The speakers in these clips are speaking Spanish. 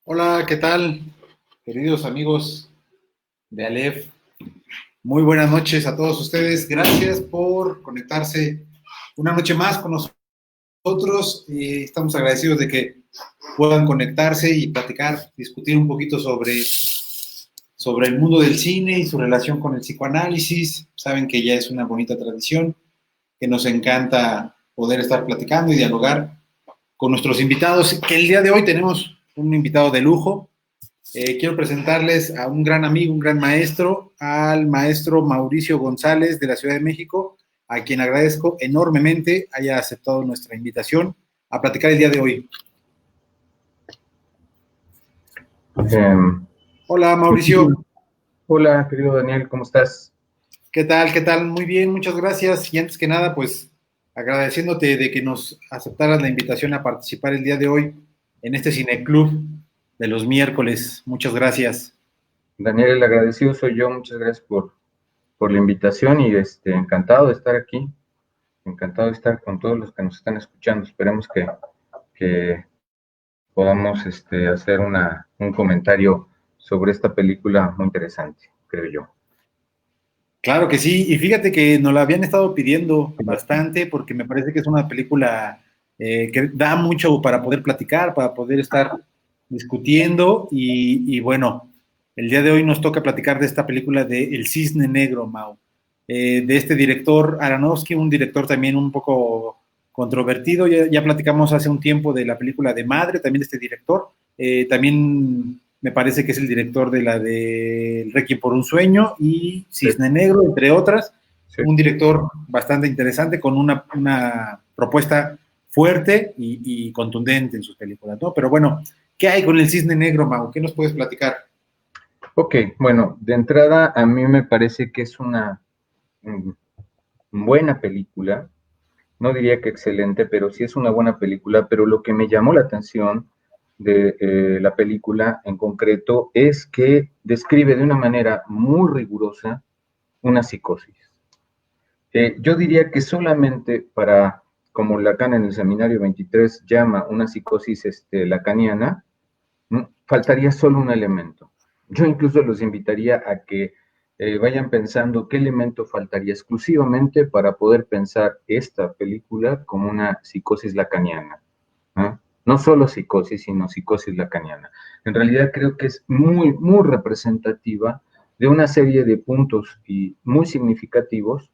Hola, ¿qué tal, queridos amigos de Aleph? Muy buenas noches a todos ustedes. Gracias por conectarse una noche más con nosotros. Estamos agradecidos de que puedan conectarse y platicar, discutir un poquito sobre el mundo del cine y su relación con el psicoanálisis. Saben que ya es una bonita tradición, que nos encanta poder estar platicando y dialogar con nuestros invitados, que el día de hoy tenemos un invitado de lujo. Quiero presentarles a un gran amigo, un gran maestro, al maestro Mauricio González de la Ciudad de México, a quien agradezco enormemente haya aceptado nuestra invitación a platicar el día de hoy. Hola, Mauricio. Hola, querido Daniel, ¿cómo estás? ¿Qué tal? ¿Qué tal? Muy bien, muchas gracias. Y antes que nada, pues agradeciéndote de que nos aceptaras la invitación a participar el día de hoy en este cineclub de los miércoles. Muchas gracias. Daniel, el agradecido soy yo, muchas gracias por la invitación y encantado de estar aquí, encantado de estar con todos los que nos están escuchando. Esperemos que podamos hacer un comentario sobre esta película muy interesante, creo yo. Claro que sí, y fíjate que nos la habían estado pidiendo bastante porque me parece que es una película que da mucho para poder platicar, para poder estar discutiendo y bueno, el día de hoy nos toca platicar de esta película de El Cisne Negro, Mau, de este director Aronofsky, un director también un poco controvertido. Ya platicamos hace un tiempo de la película de Madre, también de este director. También me parece que es el director de la de Requiem por un sueño y Cisne Negro, entre otras. Sí. Un director bastante interesante con una propuesta fuerte y contundente en sus películas, ¿no? Pero bueno, ¿qué hay con el Cisne Negro, Mau? ¿Qué nos puedes platicar? Ok, bueno, de entrada a mí me parece que es una buena película. No diría que excelente, pero sí es una buena película, pero lo que me llamó la atención de la película en concreto es que describe de una manera muy rigurosa una psicosis. Yo diría que solamente para, como Lacan en el seminario 23 llama una psicosis lacaniana, faltaría solo un elemento. Yo incluso los invitaría a que vayan pensando qué elemento faltaría exclusivamente para poder pensar esta película como una psicosis lacaniana. ¿Eh? No solo psicosis, sino psicosis lacaniana. En realidad creo que es muy, muy representativa de una serie de puntos y muy significativos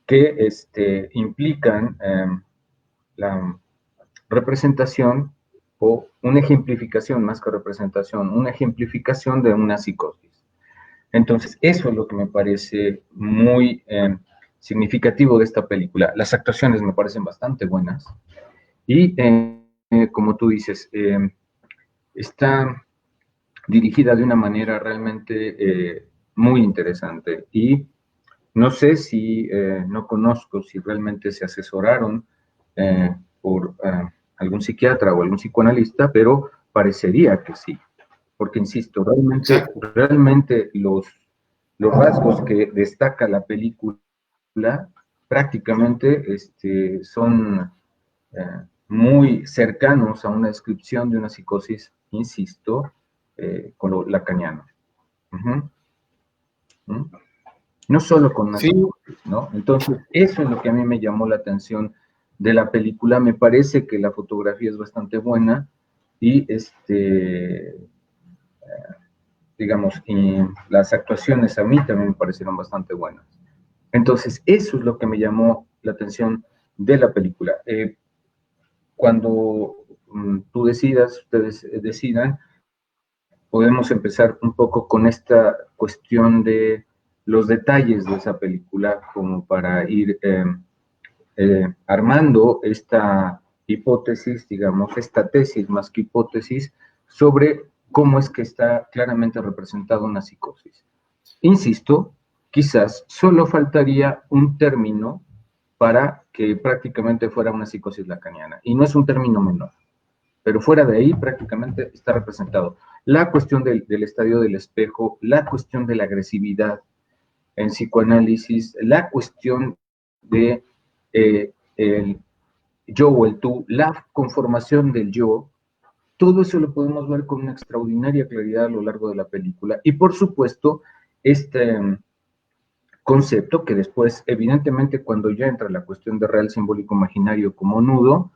que implican la representación o una ejemplificación, más que representación, una ejemplificación de una psicosis. Entonces, eso es lo que me parece muy significativo de esta película. Las actuaciones me parecen bastante buenas y, como tú dices, está dirigida de una manera realmente muy interesante y no sé si, no conozco si realmente se asesoraron por algún psiquiatra o algún psicoanalista, pero parecería que sí, porque insisto, Exacto. realmente los rasgos que destaca la película prácticamente son muy cercanos a una descripción de una psicosis, insisto, con lo lacaniano. Uh -huh. No solo con una Sí, psicosis, ¿no? Entonces, eso es lo que a mí me llamó la atención de la película. Me parece que la fotografía es bastante buena y, digamos, y las actuaciones a mí también me parecieron bastante buenas. Entonces, eso es lo que me llamó la atención de la película. Cuando tú decidas, ustedes decidan, podemos empezar un poco con esta cuestión de los detalles de esa película, como para ir armando esta hipótesis, digamos, esta tesis más que hipótesis, sobre cómo es que está claramente representada una psicosis. Insisto, quizás solo faltaría un término para que prácticamente fuera una psicosis lacaniana, y no es un término menor, pero fuera de ahí prácticamente está representado. La cuestión del estadio del espejo, la cuestión de la agresividad en psicoanálisis, la cuestión de el yo o el tú, la conformación del yo, todo eso lo podemos ver con una extraordinaria claridad a lo largo de la película. Y por supuesto, este concepto que después, evidentemente, cuando ya entra la cuestión de real simbólico imaginario como nudo,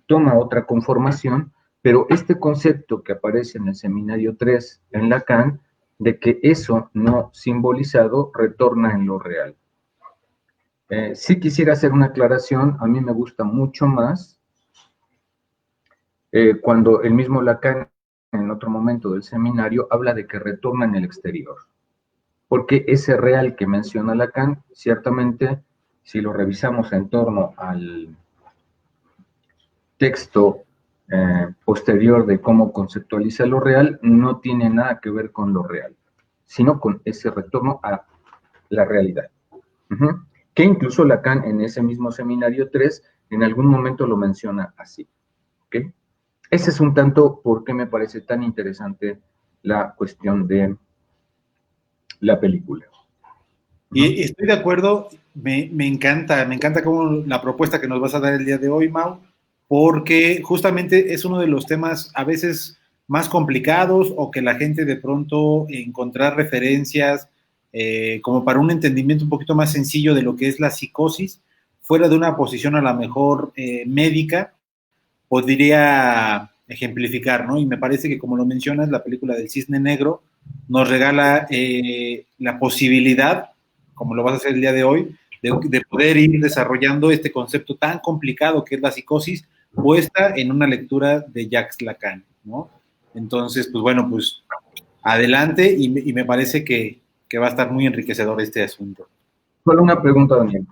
toma otra conformación, pero este concepto que aparece en el seminario 3 en Lacan, de que eso no simbolizado retorna en lo real. Sí quisiera hacer una aclaración, a mí me gusta mucho más cuando el mismo Lacan, en otro momento del seminario, habla de que retorna en el exterior. Porque ese real que menciona Lacan, ciertamente, si lo revisamos en torno al texto posterior de cómo conceptualiza lo real, no tiene nada que ver con lo real, sino con ese retorno a la realidad. Que incluso Lacan en ese mismo seminario 3 en algún momento lo menciona así. ¿Okay? Ese es un tanto por qué me parece tan interesante la cuestión de la película. Y estoy de acuerdo, me encanta como la propuesta que nos vas a dar el día de hoy, Mau, porque justamente es uno de los temas a veces más complicados o que la gente de pronto encontrar referencias como para un entendimiento un poquito más sencillo de lo que es la psicosis, fuera de una posición a lo mejor médica, podría ejemplificar, ¿no? Y me parece que como lo mencionas, la película del Cisne Negro nos regala la posibilidad, como lo vas a hacer el día de hoy, de poder ir desarrollando este concepto tan complicado que es la psicosis, puesta en una lectura de Jacques Lacan, ¿no? Entonces, pues bueno, pues adelante y me parece que va a estar muy enriquecedor este asunto. Solo una pregunta, Daniel.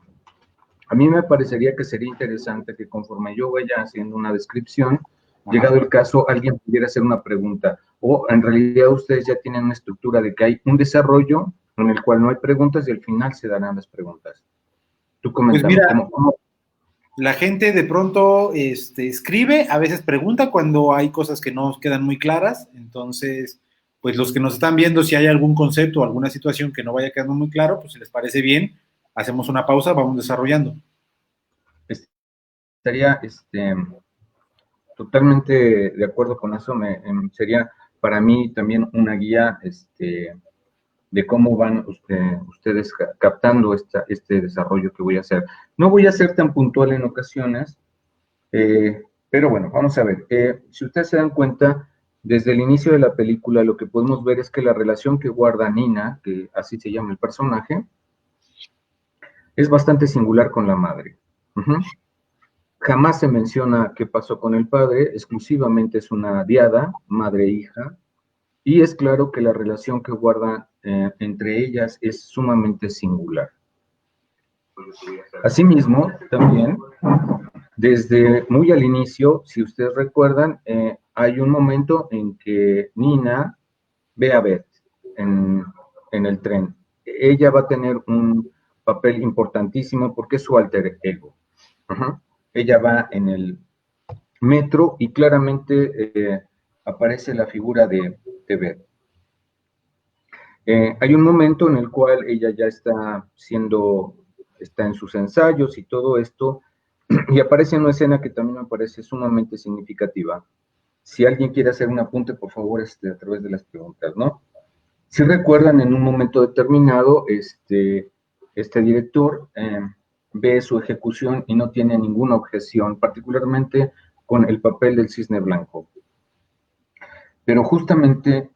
A mí me parecería que sería interesante que conforme yo vaya haciendo una descripción, llegado el caso, alguien pudiera hacer una pregunta. O en realidad ustedes ya tienen una estructura de que hay un desarrollo en el cual no hay preguntas y al final se darán las preguntas. Tú coméntame, Pues mira, ¿cómo? la gente de pronto escribe, a veces pregunta cuando hay cosas que no quedan muy claras, entonces, pues los que nos están viendo, si hay algún concepto o alguna situación que no vaya quedando muy claro, pues si les parece bien, hacemos una pausa, vamos desarrollando. Estaría totalmente de acuerdo con eso, sería para mí también una guía de cómo van ustedes captando este desarrollo que voy a hacer. No voy a ser tan puntual en ocasiones, pero bueno, vamos a ver. Si ustedes se dan cuenta, desde el inicio de la película lo que podemos ver es que la relación que guarda Nina, que así se llama el personaje, es bastante singular con la madre. Jamás se menciona qué pasó con el padre, exclusivamente es una diada, madre-hija, y es claro que la relación que guardan entre ellas es sumamente singular. Asimismo, también, desde muy al inicio, si ustedes recuerdan, hay un momento en que Nina ve a Beth en el tren. Ella va a tener un papel importantísimo porque es su alter ego. Ella va en el metro y claramente aparece la figura de Beth. Hay un momento en el cual ella ya está en sus ensayos y todo esto, y aparece una escena que también me parece sumamente significativa. Si alguien quiere hacer un apunte, por favor, a través de las preguntas, ¿no? Si recuerdan, en un momento determinado, este director ve su ejecución y no tiene ninguna objeción, particularmente con el papel del cisne blanco. Pero justamente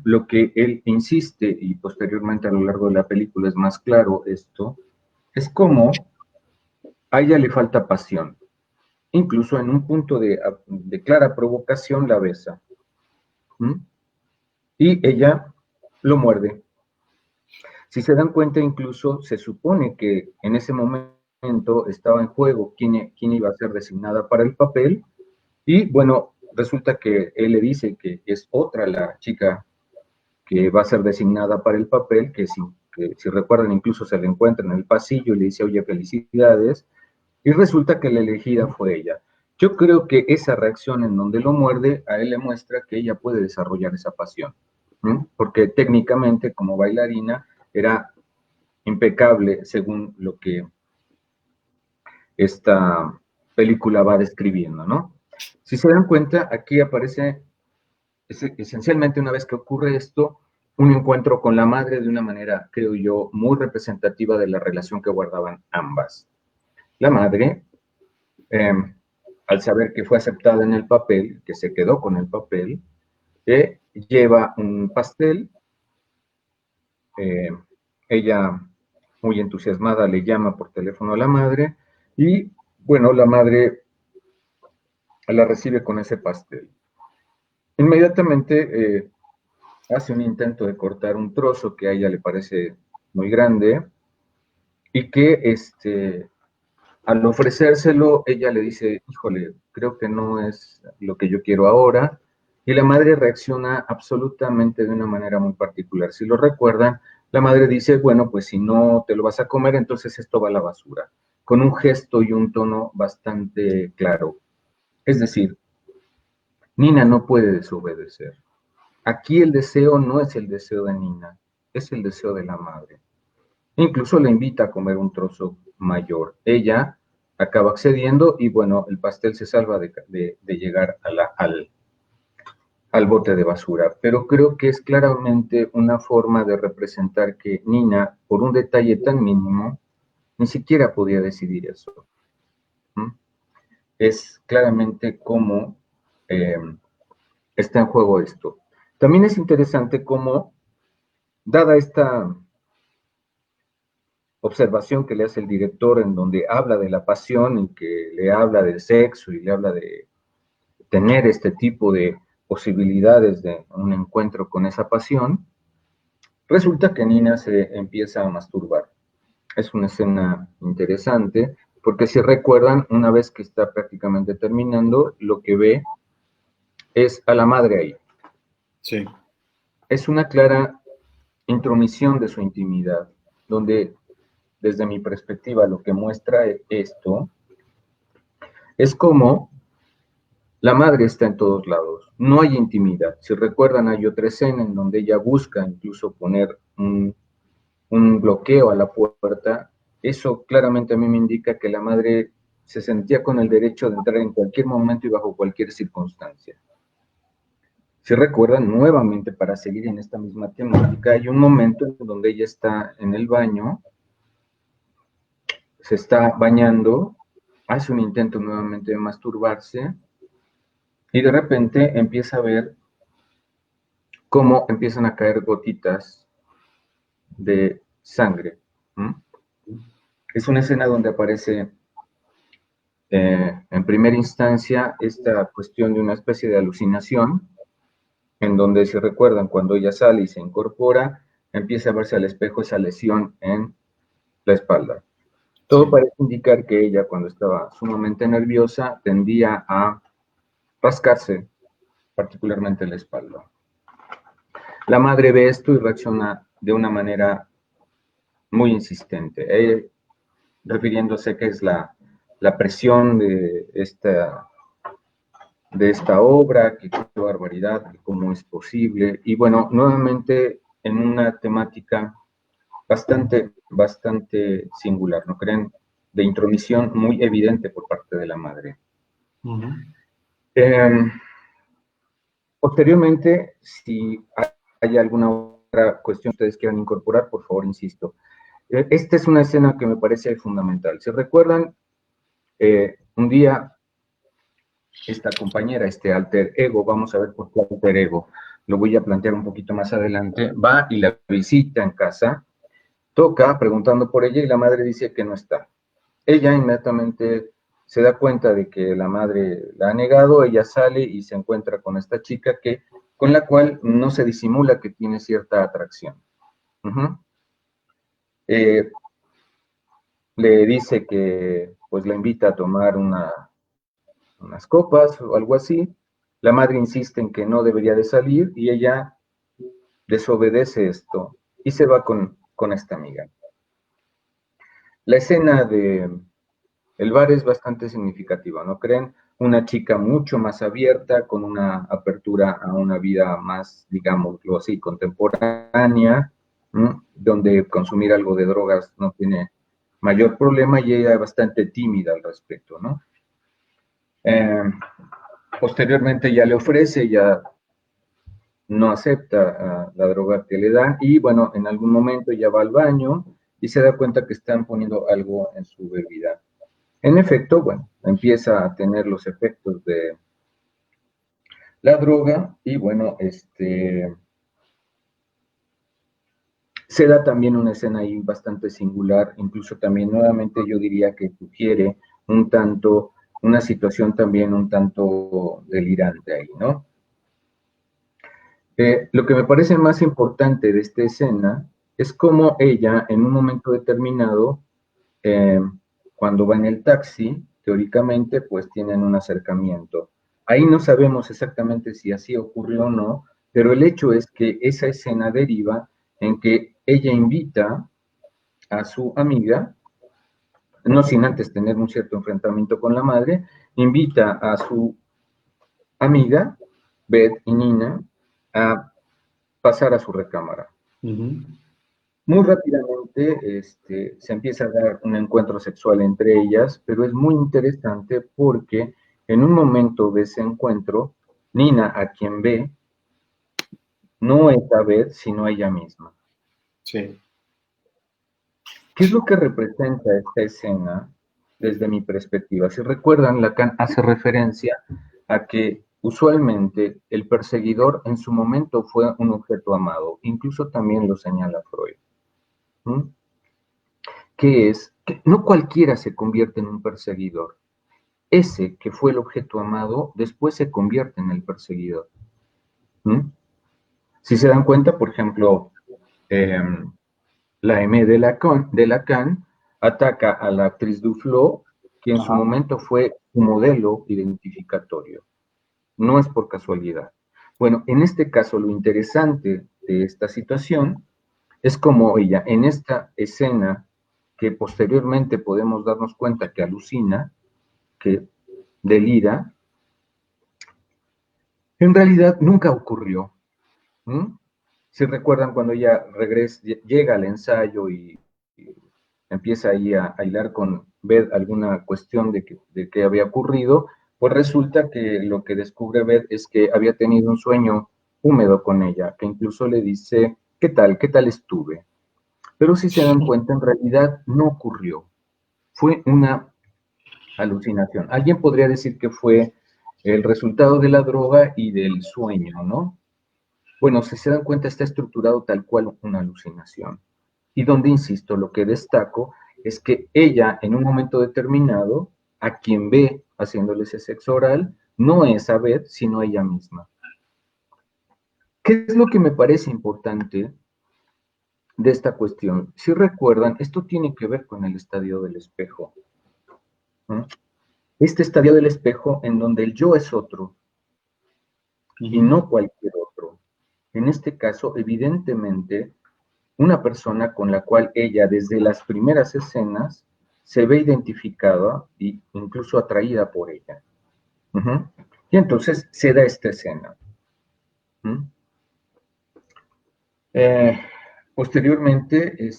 lo que él insiste, y posteriormente a lo largo de la película es más claro esto, es cómo a ella le falta pasión. Incluso en un punto de clara provocación la besa. Y ella lo muerde. Si se dan cuenta, incluso se supone que en ese momento estaba en juego quién iba a ser designada para el papel, y bueno, resulta que él le dice que es otra la chica que va a ser designada para el papel, que si recuerdan incluso se le encuentra en el pasillo y le dice, oye, felicidades, y resulta que la elegida fue ella. Yo creo que esa reacción en donde lo muerde, a él le muestra que ella puede desarrollar esa pasión, porque técnicamente como bailarina era impecable según lo que esta película va describiendo, ¿no? Si se dan cuenta, aquí aparece esencialmente una vez que ocurre esto, un encuentro con la madre de una manera, creo yo, muy representativa de la relación que guardaban ambas. La madre, eh, al saber que fue aceptada en el papel, que se quedó con el papel, lleva un pastel, eh, ella muy entusiasmada le llama por teléfono a la madre y bueno, la madre la recibe con ese pastel. Inmediatamente hace un intento de cortar un trozo que a ella le parece muy grande y que al ofrecérselo ella le dice, híjole, creo que no es lo que yo quiero ahora, y la madre reacciona absolutamente de una manera muy particular. Si lo recuerdan, la madre dice, bueno, pues si no te lo vas a comer, entonces esto va a la basura, con un gesto y un tono bastante claro. Es decir, Nina no puede desobedecer. Aquí el deseo no es el deseo de Nina, es el deseo de la madre. Incluso le invita a comer un trozo mayor. Ella acaba accediendo y bueno, el pastel se salva de llegar al bote de basura. Pero creo que es claramente una forma de representar que Nina, por un detalle tan mínimo, ni siquiera podía decidir eso. ¿Mm? Es claramente cómo eh, está en juego esto. También es interesante cómo, dada esta observación que le hace el director en donde habla de la pasión y que le habla del sexo y le habla de tener este tipo de posibilidades de un encuentro con esa pasión, resulta que Nina se empieza a masturbar. Es una escena interesante porque si recuerdan, una vez que está prácticamente terminando, lo que ve es a la madre ahí. Sí. Es una clara intromisión de su intimidad, donde desde mi perspectiva lo que muestra esto es como la madre está en todos lados, no hay intimidad. Si recuerdan, hay otra escena en donde ella busca incluso poner un bloqueo a la puerta. Eso claramente a mí me indica que la madre se sentía con el derecho de entrar en cualquier momento y bajo cualquier circunstancia. Si recuerdan, nuevamente para seguir en esta misma temática, hay un momento en donde ella está en el baño, se está bañando, hace un intento nuevamente de masturbarse y de repente empieza a ver cómo empiezan a caer gotitas de sangre. ¿Mm? Es una escena donde aparece en primera instancia esta cuestión de una especie de alucinación, en donde si recuerdan, cuando ella sale y se incorpora, empieza a verse al espejo esa lesión en la espalda. Todo Sí. parece indicar que ella, cuando estaba sumamente nerviosa, tendía a rascarse particularmente la espalda. La madre ve esto y reacciona de una manera muy insistente, refiriéndose que es la presión de esta obra, que qué barbaridad, que cómo es posible. Y bueno, nuevamente en una temática bastante singular, ¿no creen? De intromisión muy evidente por parte de la madre. Uh-huh. Posteriormente, si hay alguna otra cuestión que ustedes quieran incorporar, por favor, insisto. Esta es una escena que me parece fundamental. Si recuerdan, un día esta compañera, este alter ego, vamos a ver por qué alter ego, lo voy a plantear un poquito más adelante, va y la visita en casa, toca preguntando por ella y la madre dice que no está. Ella inmediatamente se da cuenta de que la madre la ha negado, ella sale y se encuentra con esta chica con la cual no se disimula que tiene cierta atracción. Uh-huh. Le dice que pues la invita a tomar unas copas o algo así. La madre insiste en que no debería de salir y ella desobedece esto y se va con esta amiga. La escena el bar es bastante significativa, ¿no creen? Una chica mucho más abierta, con una apertura a una vida más, digámoslo así, contemporánea, ¿no? Donde consumir algo de drogas no tiene mayor problema y ella es bastante tímida al respecto, ¿no? Posteriormente ya le ofrece, ya no acepta la droga que le dan y bueno, en algún momento ya va al baño y se da cuenta que están poniendo algo en su bebida. En efecto, bueno, empieza a tener los efectos de la droga y bueno, se da también una escena ahí bastante singular, incluso también nuevamente yo diría que sugiere un tanto, una situación también un tanto delirante ahí, ¿no? Lo que me parece más importante de esta escena es cómo ella, en un momento determinado, eh, cuando va en el taxi, teóricamente, pues tienen un acercamiento. Ahí no sabemos exactamente si así ocurrió o no, pero el hecho es que esa escena deriva en que ella invita a su amiga, no sin antes tener un cierto enfrentamiento con la madre, invita a su amiga, Beth y Nina, a pasar a su recámara. Muy rápidamente se empieza a dar un encuentro sexual entre ellas, pero es muy interesante porque en un momento de ese encuentro, Nina, a quien ve, no es a Beth, sino ella misma. Sí. ¿Qué es lo que representa esta escena desde mi perspectiva? Si recuerdan, Lacan hace referencia a que usualmente el perseguidor en su momento fue un objeto amado, incluso también lo señala Freud. ¿Mm? Que es que no cualquiera se convierte en un perseguidor. Ese que fue el objeto amado después se convierte en el perseguidor. ¿Mm? Si se dan cuenta, por ejemplo, eh, la M de Lacan ataca a la actriz Duflo, que en su momento fue un modelo identificatorio. No es por casualidad. Bueno, en este caso lo interesante de esta situación es como ella, en esta escena que posteriormente podemos darnos cuenta que alucina, que delira, en realidad nunca ocurrió. ¿Mm? Si recuerdan cuando ella regresa, llega al ensayo y empieza ahí a hilar con Beth alguna cuestión de qué había ocurrido, pues resulta que lo que descubre Beth es que había tenido un sueño húmedo con ella, que incluso le dice, qué tal estuve? Pero si se dan cuenta, en realidad no ocurrió. Fue una alucinación. Alguien podría decir que fue el resultado de la droga y del sueño, ¿no? Bueno, si se dan cuenta, está estructurado tal cual una alucinación. Y donde, insisto, lo que destaco es que ella, en un momento determinado, a quien ve haciéndole ese sexo oral, no es a Beth, sino ella misma. ¿Qué es lo que me parece importante de esta cuestión? Si recuerdan, esto tiene que ver con el estadio del espejo. ¿No? Este estadio del espejo en donde el yo es otro y no cualquier otro. En este caso, evidentemente, una persona con la cual ella desde las primeras escenas se ve identificada e incluso atraída por ella. Y entonces se da esta escena. Eh, posteriormente,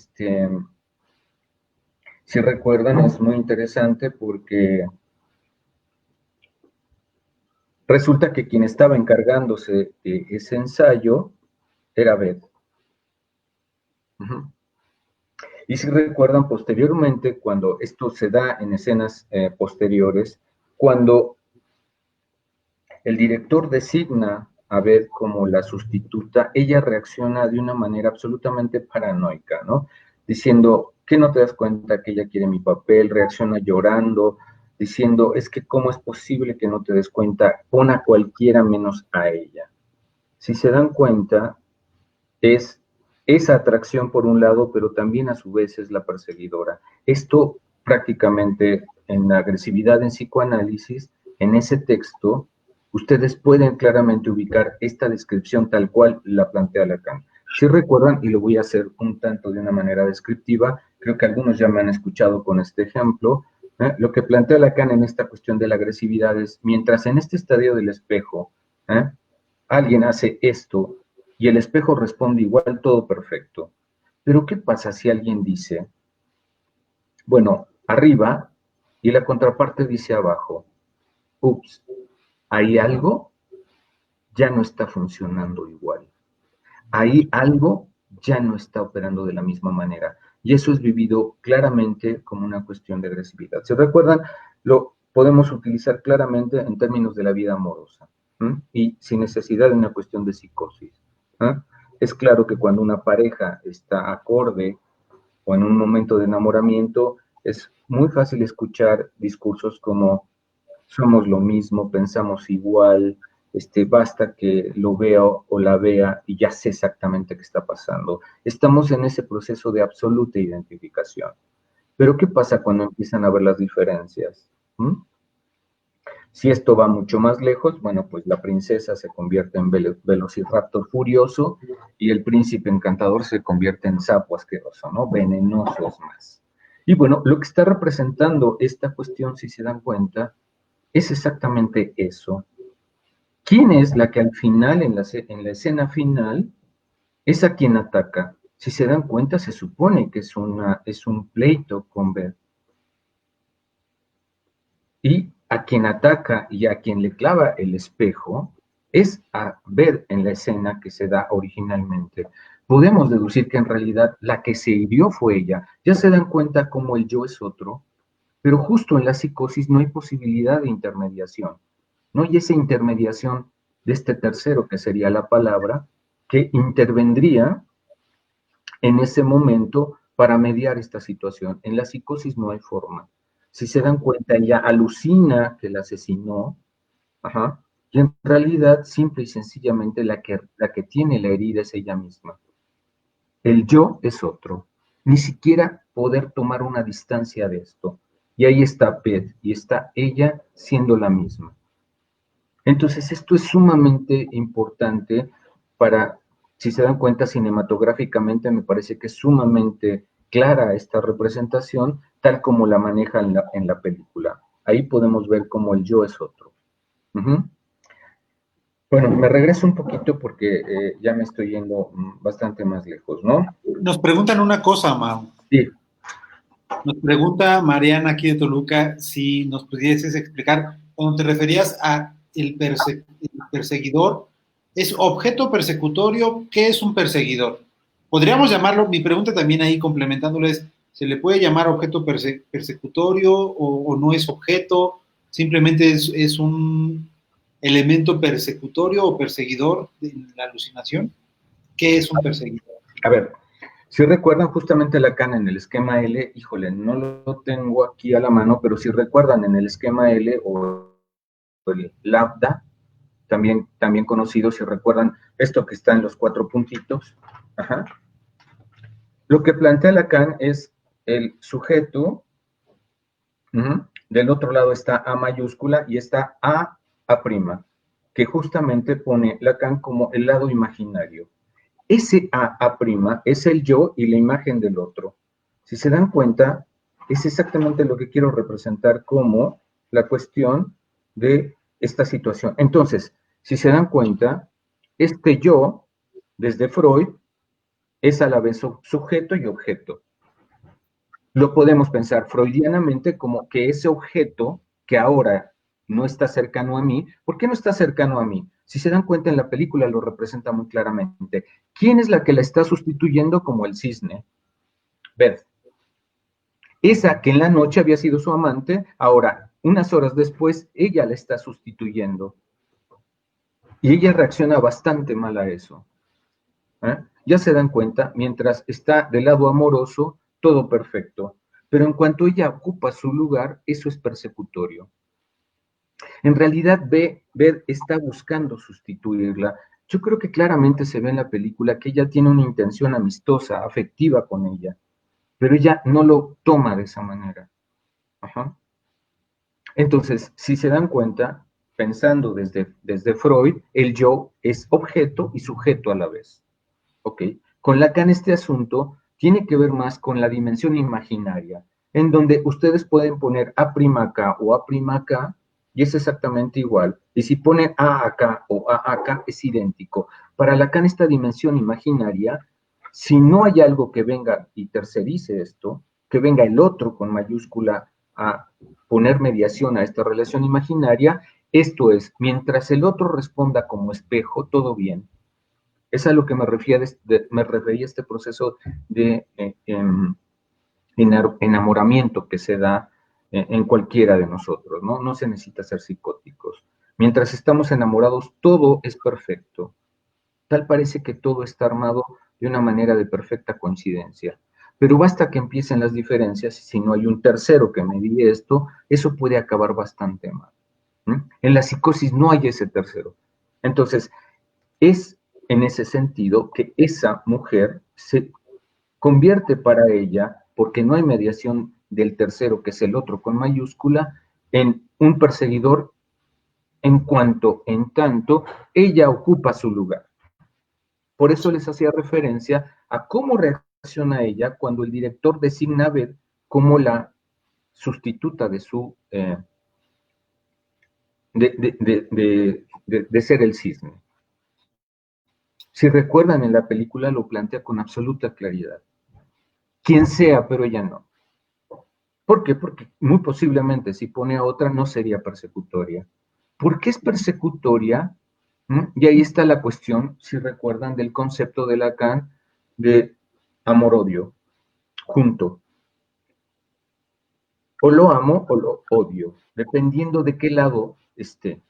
si recuerdan, es muy interesante porque resulta que quien estaba encargándose de ese ensayo era Beth. Y si recuerdan posteriormente, cuando esto se da en escenas posteriores, cuando el director designa a Beth como la sustituta, ella reacciona de una manera absolutamente paranoica, ¿no? Diciendo, ¿qué no te das cuenta que ella quiere mi papel? Reacciona llorando, diciendo, es que cómo es posible que no te des cuenta, pon a cualquiera menos a ella. Si se dan cuenta, es esa atracción por un lado, pero también a su vez es la perseguidora. Esto prácticamente en la agresividad en psicoanálisis, en ese texto, ustedes pueden claramente ubicar esta descripción tal cual la plantea Lacan. Si recuerdan, y lo voy a hacer un tanto de una manera descriptiva, creo que algunos ya me han escuchado con este ejemplo, lo que plantea Lacan en esta cuestión de la agresividad es, mientras en este estadio del espejo, alguien hace esto y el espejo responde igual, todo perfecto. Pero ¿qué pasa si alguien dice, bueno, arriba y la contraparte dice abajo? Ups, ahí algo ya no está funcionando igual. Ahí algo ya no está operando de la misma manera. Y eso es vivido claramente como una cuestión de agresividad. ¿Se recuerdan? Lo podemos utilizar claramente en términos de la vida amorosa, ¿m? Y sin necesidad de una cuestión de psicosis. ¿Eh? Es claro que cuando una pareja está acorde o en un momento de enamoramiento, es muy fácil escuchar discursos como somos lo mismo, pensamos igual, basta que lo vea o la vea y ya sé exactamente qué está pasando. Estamos en ese proceso de absoluta identificación. Pero ¿qué pasa cuando empiezan a ver las diferencias? ¿Mm? Si esto va mucho más lejos, bueno, pues la princesa se convierte en velociraptor furioso y el príncipe encantador se convierte en sapo asqueroso, ¿no? Venenoso es más. Y bueno, lo que está representando esta cuestión, si se dan cuenta, es exactamente eso. ¿Quién es la que al final, en la escena final, es a quien ataca? Si se dan cuenta, se supone que es un pleito con Beth. Y a quien ataca y a quien le clava el espejo es a Beth en la escena que se da originalmente. Podemos deducir que en realidad la que se hirió fue ella. Ya se dan cuenta cómo el yo es otro, pero justo en la psicosis no hay posibilidad de intermediación. No hay esa intermediación de este tercero, que sería la palabra, que intervendría en ese momento para mediar esta situación. En la psicosis no hay forma. Si se dan cuenta, ella alucina que la asesinó, ajá, y en realidad, simple y sencillamente, la que tiene la herida es ella misma. El yo es otro. Ni siquiera poder tomar una distancia de esto. Y ahí está Beth, y está ella siendo la misma. Entonces, esto es sumamente importante para, si se dan cuenta cinematográficamente, me parece que es sumamente clara esta representación, tal como la maneja en la película. Ahí podemos ver cómo el yo es otro. Uh-huh. Bueno, me regreso un poquito porque ya me estoy yendo bastante más lejos, ¿no? Nos preguntan una cosa, Mau. Sí. Nos pregunta Mariana aquí de Toluca si nos pudieses explicar, cuando te referías a el perseguidor, ¿es objeto persecutorio? ¿Qué es un perseguidor? Podríamos llamarlo, mi pregunta también ahí complementándoles, ¿se le puede llamar objeto persecutorio o no es objeto? ¿Simplemente es un elemento persecutorio o perseguidor en la alucinación? ¿Qué es un perseguidor? A ver, si recuerdan justamente Lacan en el esquema L, híjole, no lo tengo aquí a la mano, pero si recuerdan en el esquema L o el lambda, también conocido, si recuerdan esto que está en los 4 puntitos, ajá, lo que plantea Lacan es el sujeto, del otro lado está A mayúscula y está A prima, que justamente pone Lacan como el lado imaginario. Ese A prima es el yo y la imagen del otro. Si se dan cuenta, es exactamente lo que quiero representar como la cuestión de esta situación. Entonces, si se dan cuenta, este yo, desde Freud, es a la vez sujeto y objeto. Lo podemos pensar freudianamente como que ese objeto que ahora no está cercano a mí, ¿por qué no está cercano a mí? Si se dan cuenta en la película lo representa muy claramente. ¿Quién es la que la está sustituyendo como el cisne? Beth. Esa que en la noche había sido su amante, ahora, unas horas después, ella la está sustituyendo. Y ella reacciona bastante mal a eso. Ya se dan cuenta, mientras está del lado amoroso, todo perfecto. Pero en cuanto ella ocupa su lugar, eso es persecutorio. En realidad, Beth está buscando sustituirla. Yo creo que claramente se ve en la película que ella tiene una intención amistosa, afectiva con ella, pero ella no lo toma de esa manera. Ajá. Entonces, si se dan cuenta, pensando desde Freud, el yo es objeto y sujeto a la vez. ¿Ok? Con Lacan este asunto tiene que ver más con la dimensión imaginaria, en donde ustedes pueden poner A' acá o A' acá, y es exactamente igual. Y si ponen A acá o A acá, es idéntico. Para Lacan esta dimensión imaginaria, si no hay algo que venga y tercerice esto, que venga el otro con mayúscula a poner mediación a esta relación imaginaria, Esto es, mientras el otro responda como espejo, todo bien. Es a lo que me refería este proceso de enamoramiento que se da en cualquiera de nosotros, ¿no? No se necesita ser psicóticos. Mientras estamos enamorados, todo es perfecto. Tal parece que todo está armado de una manera de perfecta coincidencia. Pero basta que empiecen las diferencias y si no hay un tercero que medie esto, eso puede acabar bastante mal. En la psicosis no hay ese tercero. Entonces, es en ese sentido que esa mujer se convierte para ella, porque no hay mediación del tercero, que es el otro con mayúscula, en un perseguidor en tanto, ella ocupa su lugar. Por eso les hacía referencia a cómo reacciona ella cuando el director designa a Beth como la sustituta de su de ser el cisne. Si recuerdan, en la película lo plantea con absoluta claridad. Quien sea, pero ella no. ¿Por qué? Porque muy posiblemente si pone a otra no sería persecutoria. ¿Por qué es persecutoria? Y ahí está la cuestión, si recuerdan, del concepto de Lacan de amor-odio, junto. O lo amo o lo odio, dependiendo de qué lado esté.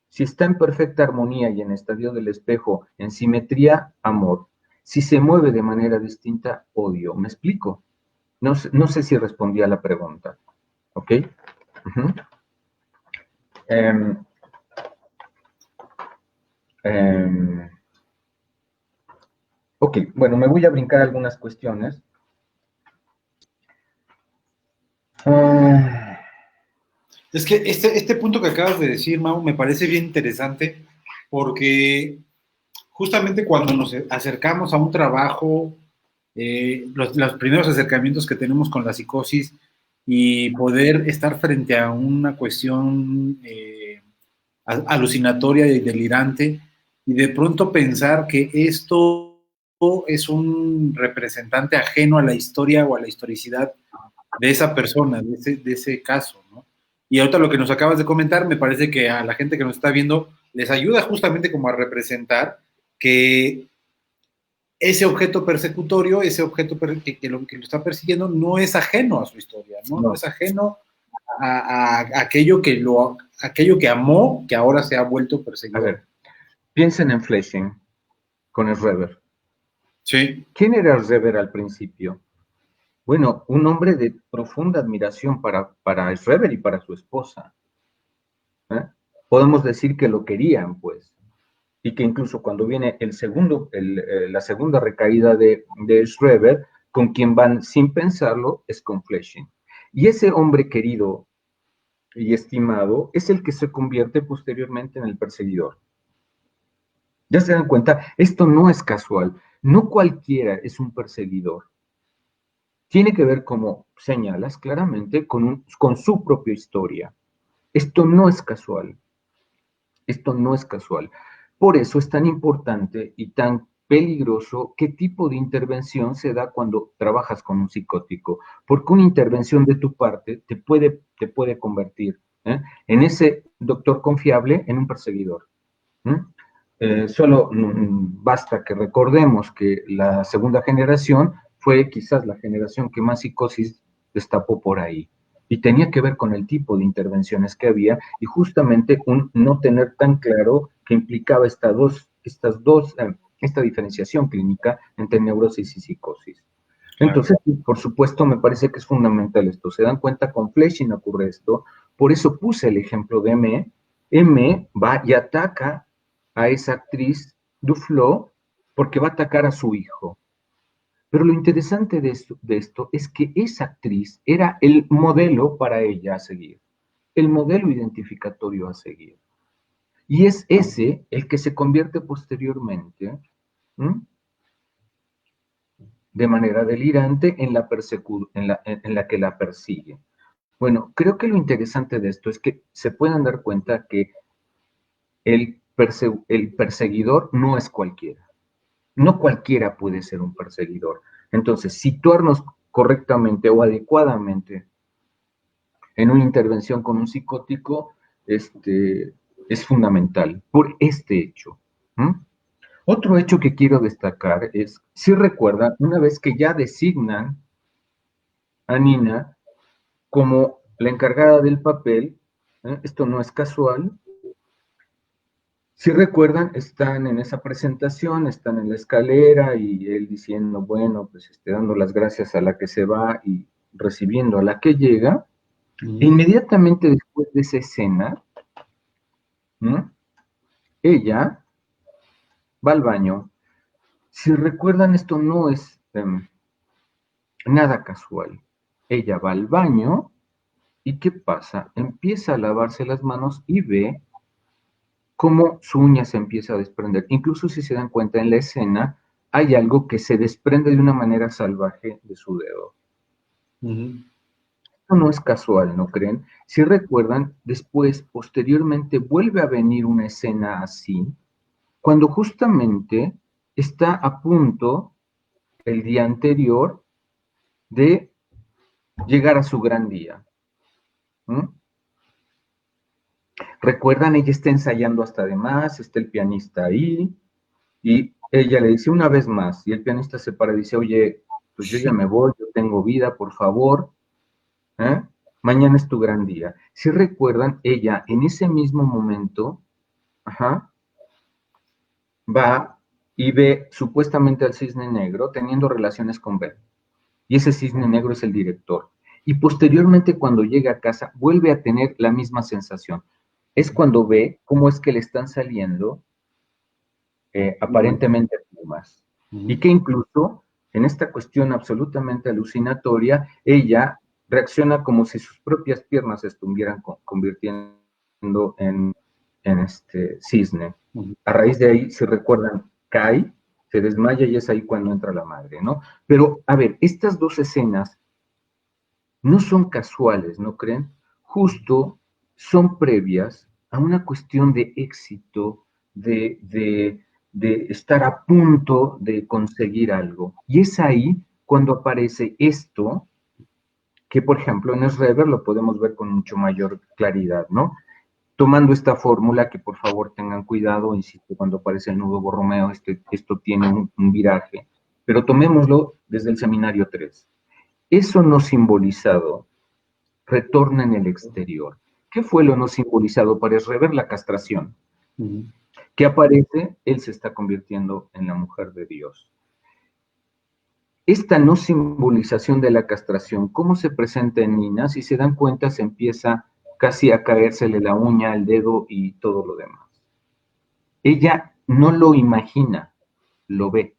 Si está en perfecta armonía y en estadio del espejo, en simetría, amor. Si se mueve de manera distinta, odio. ¿Me explico? No sé si respondí a la pregunta. ¿Ok? Uh-huh. Ok, bueno, me voy a brincar algunas cuestiones. Es que este punto que acabas de decir, Mau, me parece bien interesante porque justamente cuando nos acercamos a un trabajo, los primeros acercamientos que tenemos con la psicosis y poder estar frente a una cuestión alucinatoria y delirante y de pronto pensar que esto es un representante ajeno a la historia o a la historicidad de esa persona, de ese caso, ¿no? Y ahorita lo que nos acabas de comentar, me parece que a la gente que nos está viendo les ayuda justamente como a representar que ese objeto persecutorio, ese objeto que lo está persiguiendo, no es ajeno a su historia, ¿no? No es ajeno a aquello que amó, que ahora se ha vuelto perseguidor. A ver, piensen en Flesching con Schreber. Sí. ¿Quién era Schreber al principio? Bueno, un hombre de profunda admiración para Schreber y para su esposa. Podemos decir que lo querían, pues, y que incluso cuando viene la segunda recaída de Schreber, con quien van sin pensarlo, es con Flesching. Y ese hombre querido y estimado es el que se convierte posteriormente en el perseguidor. Ya se dan cuenta, esto no es casual, no cualquiera es un perseguidor. Tiene que ver, como señalas claramente, con su propia historia. Esto no es casual. Esto no es casual. Por eso es tan importante y tan peligroso qué tipo de intervención se da cuando trabajas con un psicótico, porque una intervención de tu parte te puede convertir en ese doctor confiable en un perseguidor. Solo basta que recordemos que la segunda generación fue quizás la generación que más psicosis destapó por ahí. Y tenía que ver con el tipo de intervenciones que había y justamente un no tener tan claro que implicaba esta diferenciación clínica entre neurosis y psicosis. Entonces, por supuesto, me parece que es fundamental esto. Se dan cuenta, con Flesching ocurre esto. Por eso puse el ejemplo de M. M va y ataca a esa actriz Duflo porque va a atacar a su hijo. Pero lo interesante de esto es que esa actriz era el modelo para ella a seguir, el modelo identificatorio a seguir. Y es ese el que se convierte posteriormente, de manera delirante, en la que la persigue. Bueno, creo que lo interesante de esto es que se puedan dar cuenta que el perseguidor no es cualquiera. No cualquiera puede ser un perseguidor. Entonces, situarnos correctamente o adecuadamente en una intervención con un psicótico es fundamental por este hecho. ¿Mm? Otro hecho que quiero destacar es, si recuerdan, una vez que ya designan a Nina como la encargada del papel, esto no es casual, si recuerdan, están en esa presentación, están en la escalera y él diciendo, bueno, pues dando las gracias a la que se va y recibiendo a la que llega. E inmediatamente después de esa escena, ¿no? Ella va al baño. Si recuerdan, esto no es nada casual. Ella va al baño y ¿qué pasa? Empieza a lavarse las manos y ve cómo su uña se empieza a desprender. Incluso si se dan cuenta en la escena, hay algo que se desprende de una manera salvaje de su dedo. Esto no es casual, ¿no creen? Si recuerdan, después, posteriormente, vuelve a venir una escena así, cuando justamente está a punto, el día anterior, de llegar a su gran día. ¿Mm? Recuerdan, ella está ensayando hasta de más, está el pianista ahí, y ella le dice una vez más, y el pianista se para y dice, oye, pues yo ya me voy, yo tengo vida, por favor, ¿eh? Mañana es tu gran día. Si recuerdan, ella en ese mismo momento, ajá, va y ve supuestamente al cisne negro teniendo relaciones con Ben. Y ese cisne negro es el director. Y posteriormente, cuando llega a casa, vuelve a tener la misma sensación. Es cuando ve cómo es que le están saliendo aparentemente plumas. Y que incluso en esta cuestión absolutamente alucinatoria, ella reacciona como si sus propias piernas se estuvieran convirtiendo en este cisne. A raíz de ahí, si recuerdan, cae, se desmaya y es ahí cuando entra la madre, ¿no? Pero, a ver, estas dos escenas no son casuales, ¿no creen? Justo son previas a una cuestión de éxito, de estar a punto de conseguir algo. Y es ahí cuando aparece esto, que por ejemplo en Schreber lo podemos ver con mucho mayor claridad, ¿no? Tomando esta fórmula, que por favor tengan cuidado, insisto, cuando aparece el nudo Borromeo, esto tiene un viraje, pero tomémoslo desde el seminario 3. Eso no simbolizado retorna en el exterior. ¿Qué fue lo no simbolizado para Schreber? La castración. Que aparece, él se está convirtiendo en la mujer de Dios. Esta no simbolización de la castración, ¿cómo se presenta en Nina? Si se dan cuenta, se empieza casi a caérsele la uña, el dedo y todo lo demás. Ella no lo imagina, lo ve.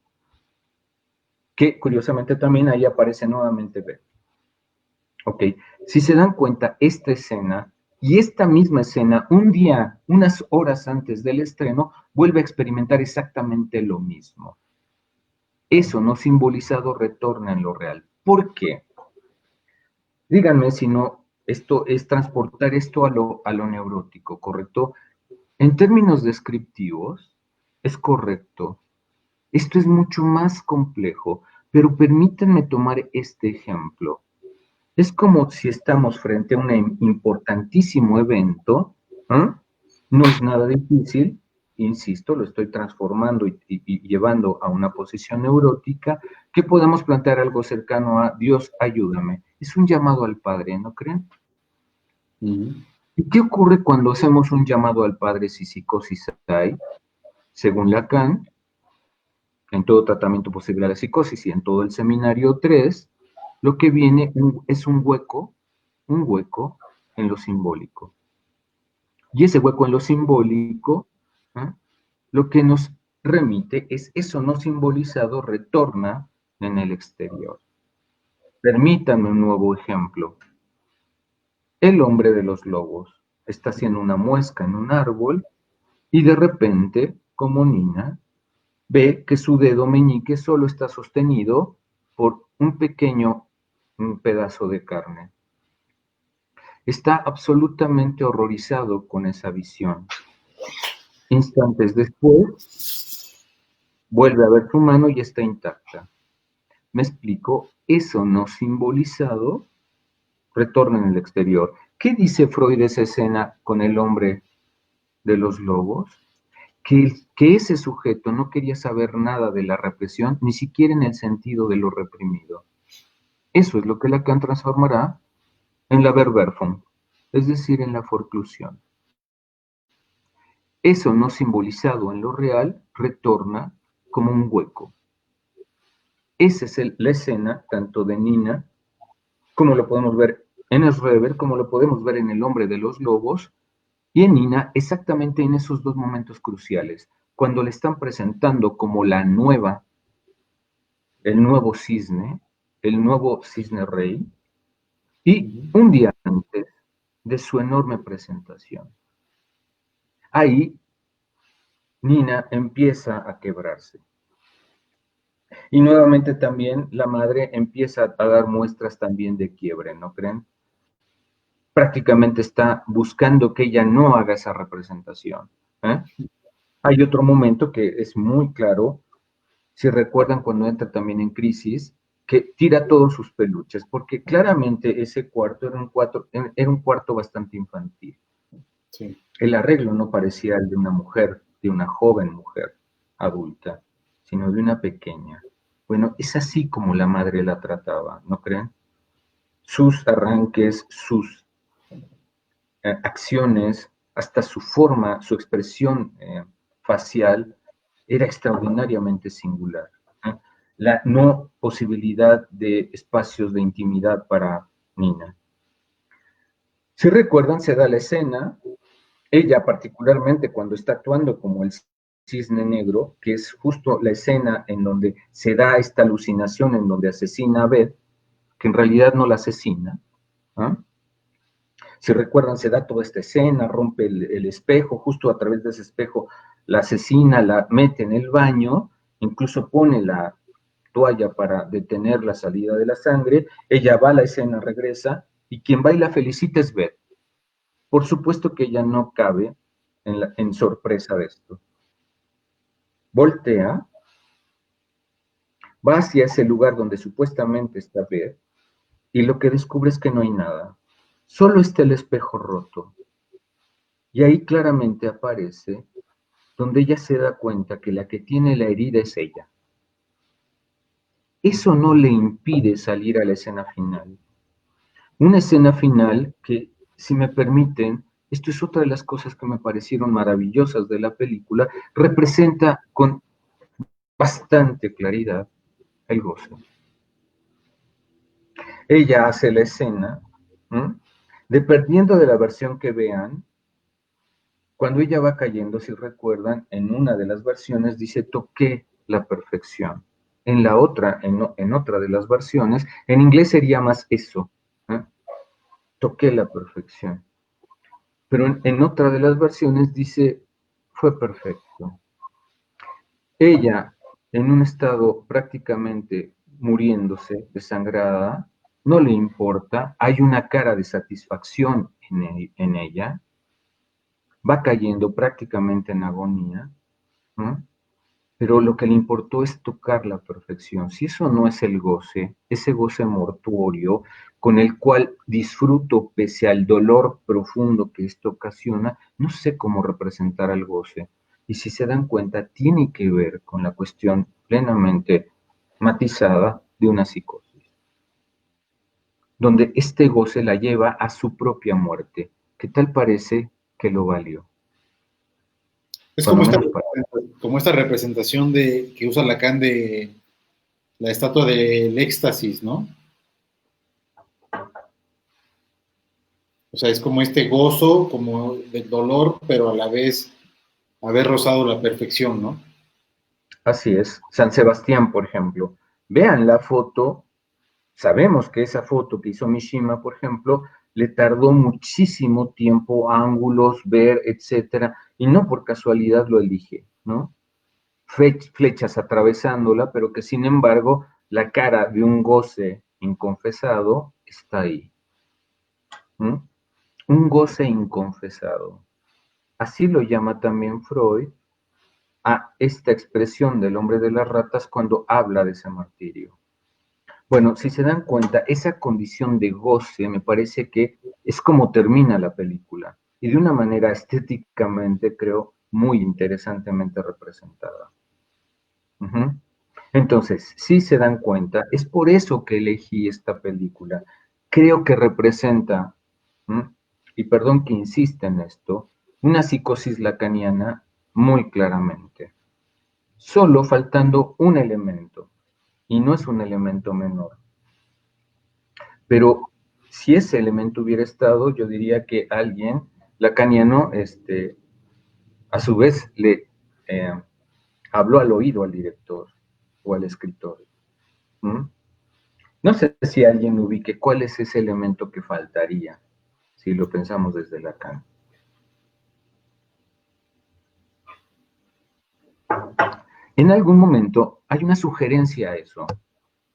Que curiosamente también ahí aparece nuevamente B. Ok, si se dan cuenta, esta escena y esta misma escena, un día, unas horas antes del estreno, vuelve a experimentar exactamente lo mismo. Eso no simbolizado retorna en lo real. ¿Por qué? Díganme si no, esto es transportar esto a lo neurótico, ¿correcto? En términos descriptivos, es correcto. Esto es mucho más complejo, pero permítanme tomar este ejemplo. Es como si estamos frente a un importantísimo evento, ¿eh? No es nada difícil, insisto, lo estoy transformando y llevando a una posición neurótica, que podemos plantear algo cercano a Dios, ayúdame. Es un llamado al Padre, ¿no creen? ¿Y qué ocurre cuando hacemos un llamado al Padre si psicosis hay? Según Lacan, en todo tratamiento posible a la psicosis y en todo el seminario 3, lo que viene es un hueco en lo simbólico. Y ese hueco en lo simbólico, ¿eh? Lo que nos remite es eso no simbolizado retorna en el exterior. Permítanme un nuevo ejemplo. El hombre de los lobos está haciendo una muesca en un árbol y de repente, como Nina, ve que su dedo meñique solo está sostenido por un pequeño pedazo de carne. Está absolutamente horrorizado con esa visión. Instantes después, vuelve a ver su mano y está intacta. ¿Me explico? Eso no simbolizado retorna en el exterior. ¿Qué dice Freud de esa escena con el hombre de los lobos? Que ese sujeto no quería saber nada de la represión, ni siquiera en el sentido de lo reprimido. Eso es lo que Lacan transformará en la Verwerfung, es decir, en la forclusión. Eso no simbolizado en lo real retorna como un hueco. Esa es la escena tanto de Nina, como lo podemos ver en Schreber, como lo podemos ver en El hombre de los lobos, y en Nina exactamente en esos dos momentos cruciales, cuando le están presentando como el nuevo cisne rey, y un día antes de su enorme presentación. Ahí Nina empieza a quebrarse. Y nuevamente también la madre empieza a dar muestras también de quiebre, ¿no creen? Prácticamente está buscando que ella no haga esa representación. ¿eh? Hay otro momento que es muy claro, si recuerdan cuando entra también en crisis, que tira todos sus peluches, porque claramente ese cuarto era un cuarto bastante infantil. Sí. El arreglo no parecía el de una mujer, de una joven mujer adulta, sino de una pequeña. Bueno, es así como la madre la trataba, ¿no creen? Sus arranques, sus acciones, hasta su forma, su expresión facial, era extraordinariamente singular. La no posibilidad de espacios de intimidad para Nina. Si recuerdan, se da la escena, ella particularmente cuando está actuando como el cisne negro, que es justo la escena en donde se da esta alucinación, en donde asesina a Beth, que en realidad no la asesina. ¿eh? Si recuerdan, se da toda esta escena, rompe el espejo, justo a través de ese espejo la asesina, la mete en el baño, incluso pone la toalla para detener la salida de la sangre, ella va a la escena, regresa, y quien va y la felicita es Beth. Por supuesto que ella no cabe en sorpresa de esto. Voltea, va hacia ese lugar donde supuestamente está Beth, y lo que descubre es que no hay nada. Solo está el espejo roto. Y ahí claramente aparece donde ella se da cuenta que la que tiene la herida es ella. Eso no le impide salir a la escena final. Una escena final que, si me permiten, esto es otra de las cosas que me parecieron maravillosas de la película, representa con bastante claridad el goce. Ella hace la escena, dependiendo de la versión que vean, cuando ella va cayendo, si recuerdan, en una de las versiones dice toqué la perfección. En la otra, en otra de las versiones, en inglés sería más eso, ¿eh? Toqué la perfección. Pero en otra de las versiones dice fue perfecto. Ella, en un estado prácticamente muriéndose, desangrada, no le importa, hay una cara de satisfacción en ella, va cayendo prácticamente en agonía, ¿no? Pero lo que le importó es tocar la perfección. Si eso no es el goce, ese goce mortuorio con el cual disfruto pese al dolor profundo que esto ocasiona, no sé cómo representar al goce. Y si se dan cuenta, tiene que ver con la cuestión plenamente matizada de una psicosis, donde este goce la lleva a su propia muerte, que tal parece que lo valió. Es como esta representación que usa Lacan de la estatua del éxtasis, ¿no? O sea, es como este gozo, como del dolor, pero a la vez haber rozado la perfección, ¿no? Así es. San Sebastián, por ejemplo. Vean la foto. Sabemos que esa foto que hizo Mishima, por ejemplo, le tardó muchísimo tiempo, ángulos, ver, etcétera, y no por casualidad lo elige, ¿no? Flechas atravesándola, pero que sin embargo la cara de un goce inconfesado está ahí. ¿Mm? Un goce inconfesado. Así lo llama también Freud a esta expresión del hombre de las ratas cuando habla de ese martirio. Bueno, si se dan cuenta, esa condición de goce me parece que es como termina la película y de una manera estéticamente, creo, muy interesantemente representada. Ujú. Entonces, si se dan cuenta, es por eso que elegí esta película. Creo que representa, ¿m? Y perdón que insista en esto, una psicosis lacaniana muy claramente, solo faltando un elemento, y no es un elemento menor. Pero si ese elemento hubiera estado, yo diría que alguien lacaniano, a su vez, le eh, habló al oído al director o al escritor. ¿Mm? No sé si alguien ubique cuál es ese elemento que faltaría, si lo pensamos desde Lacan. En algún momento hay una sugerencia a eso,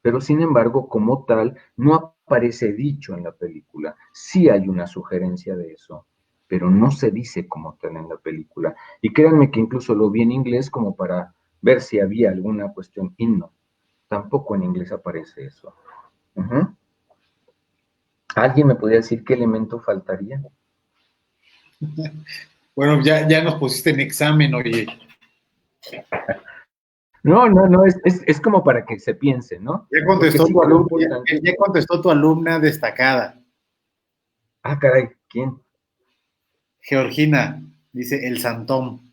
pero sin embargo, como tal, no aparece dicho en la película. Sí hay una sugerencia de eso, pero no se dice como tal en la película. Y créanme que incluso lo vi en inglés como para ver si había alguna cuestión, y no, tampoco en inglés aparece eso. Uh-huh. ¿Alguien me podría decir qué elemento faltaría? Bueno, ya nos pusiste en examen, oye. No, es como para que se piense, ¿no? Ya Porque contestó sí tu creo alumna, importante. ya contestó tu alumna destacada. Ah, caray, ¿quién? Georgina, dice el Santón.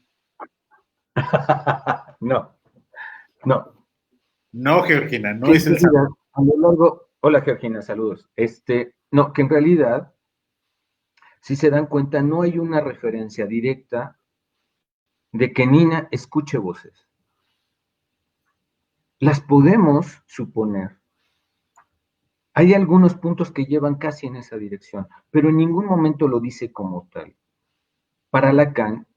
No, no. No, Georgina, Que no en es el realidad, Santón. a lo largo, hola Georgina, saludos. No, que en realidad, si se dan cuenta, no hay una referencia directa de que Nina escuche voces. Las podemos suponer. Hay algunos puntos que llevan casi en esa dirección, pero en ningún momento lo dice como tal. Para Lacan,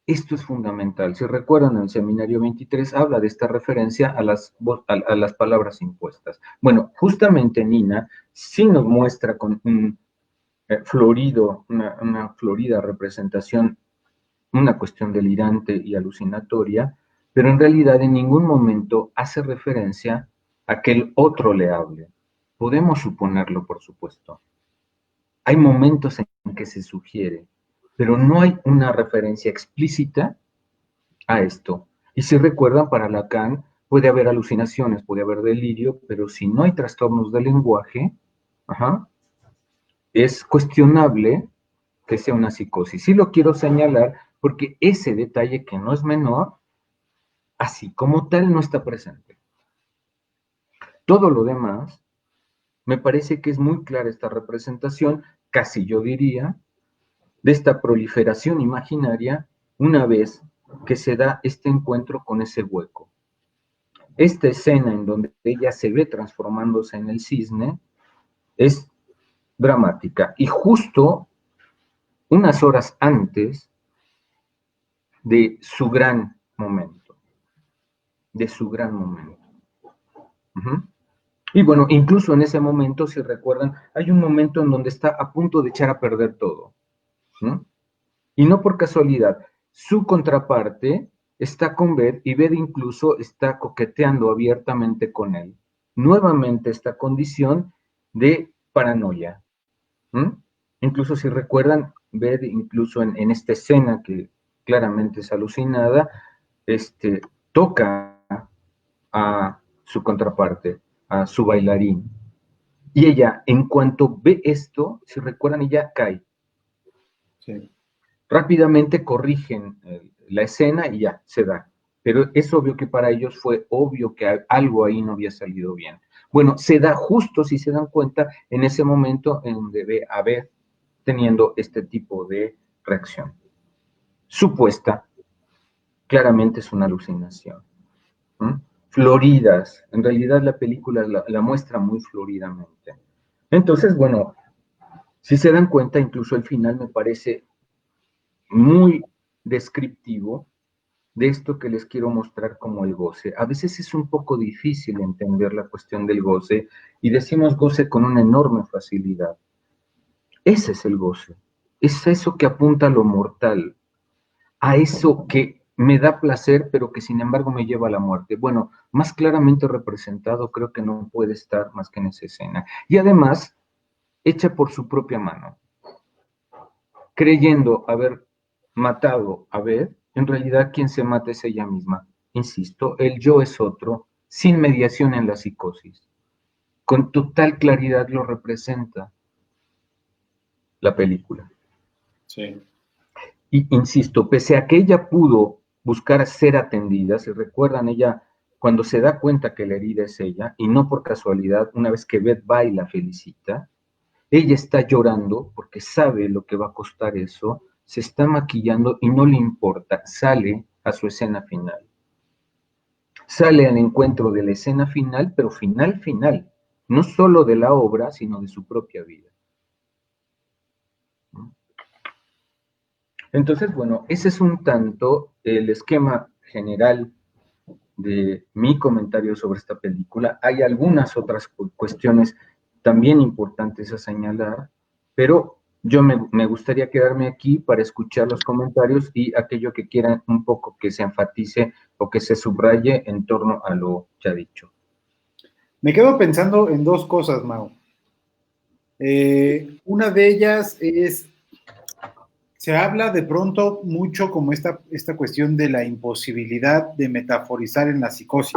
esto es fundamental. Si recuerdan, en el seminario 23 habla de esta referencia a las palabras impuestas. Bueno, justamente Nina sí nos muestra con un florido, una florida representación, una cuestión delirante y alucinatoria, pero en realidad en ningún momento hace referencia a que el otro le hable. Podemos suponerlo, por supuesto. Hay momentos en que se sugiere, pero no hay una referencia explícita a esto. Y si recuerdan, para Lacan puede haber alucinaciones, puede haber delirio, pero si no hay trastornos del lenguaje, ajá, es cuestionable que sea una psicosis. Sí lo quiero señalar porque ese detalle que no es menor, así como tal, no está presente. Todo lo demás, me parece que es muy clara esta representación, casi yo diría, de esta proliferación imaginaria una vez que se da este encuentro con ese hueco. Esta escena en donde ella se ve transformándose en el cisne es dramática y justo unas horas antes de su gran momento, de su gran momento. Uh-huh. Y bueno, incluso en ese momento, si recuerdan, hay un momento en donde está a punto de echar a perder todo. ¿No? Y no por casualidad, su contraparte está con Beth y Beth incluso está coqueteando abiertamente con él. Nuevamente esta condición de paranoia. ¿Mm? Incluso si recuerdan, Beth incluso en esta escena que claramente es alucinada, toca a su contraparte, a su bailarín. Y ella, en cuanto ve esto, si recuerdan, ella cae. Sí. Rápidamente corrigen la escena y ya, se da. Pero es obvio que para ellos fue obvio que algo ahí no había salido bien. Bueno, se da justo, si se dan cuenta, en ese momento en donde ve a Beth teniendo este tipo de reacción. Supuesta, claramente es una alucinación. ¿Mm? Floridas, en realidad la película la muestra muy floridamente. Entonces, bueno, si se dan cuenta, incluso el final me parece muy descriptivo de esto que les quiero mostrar como el goce. A veces es un poco difícil entender la cuestión del goce y decimos goce con una enorme facilidad. Ese es el goce. Es eso que apunta a lo mortal, a eso que me da placer, pero que sin embargo me lleva a la muerte. Bueno, más claramente representado creo que no puede estar más que en esa escena. Y además, hecha por su propia mano, creyendo haber matado a Beth, en realidad quien se mata es ella misma. Insisto, el yo es otro, sin mediación en la psicosis. Con total claridad lo representa la película. Sí. Y insisto, pese a que ella pudo buscar ser atendida, si recuerdan, ella cuando se da cuenta que la herida es ella, y no por casualidad, una vez que Beth va y la felicita, ella está llorando porque sabe lo que va a costar eso, se está maquillando y no le importa, sale a su escena final. Sale al encuentro de la escena final, pero final, no solo de la obra, sino de su propia vida. Entonces, bueno, ese es un tanto el esquema general de mi comentario sobre esta película. Hay algunas otras cuestiones también importantes a señalar, pero yo me gustaría quedarme aquí para escuchar los comentarios y aquello que quieran un poco que se enfatice o que se subraye en torno a lo ya dicho. Me quedo pensando en dos cosas, Mau. Una de ellas es, se habla de pronto mucho como esta cuestión de la imposibilidad de metaforizar en la psicosis,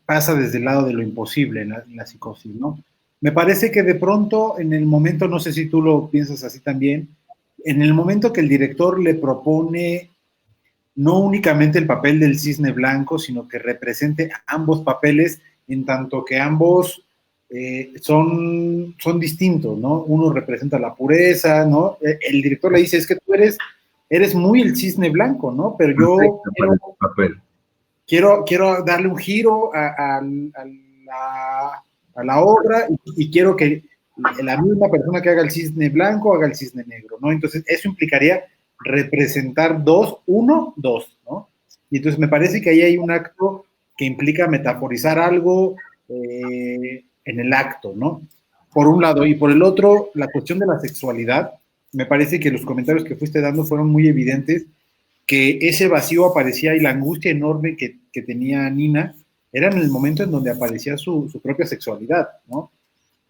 pasa desde el lado de lo imposible en la psicosis, ¿no? Me parece que de pronto en el momento, no sé si tú lo piensas así también, en el momento que el director le propone no únicamente el papel del cisne blanco, sino que represente ambos papeles, en tanto que ambos son distintos, ¿no? Uno representa la pureza, ¿no? El director le dice, es que tú eres muy el cisne blanco, ¿no? Pero yo quiero darle un giro a la obra y quiero que la misma persona que haga el cisne blanco haga el cisne negro, ¿no? Entonces, eso implicaría representar uno, dos, ¿no? Y entonces me parece que ahí hay un acto que implica metaforizar algo en el acto, ¿no? Por un lado, y por el otro, la cuestión de la sexualidad, me parece que los comentarios que fuiste dando fueron muy evidentes, que ese vacío aparecía y la angustia enorme que tenía Nina era en el momento en donde aparecía su propia sexualidad, ¿no?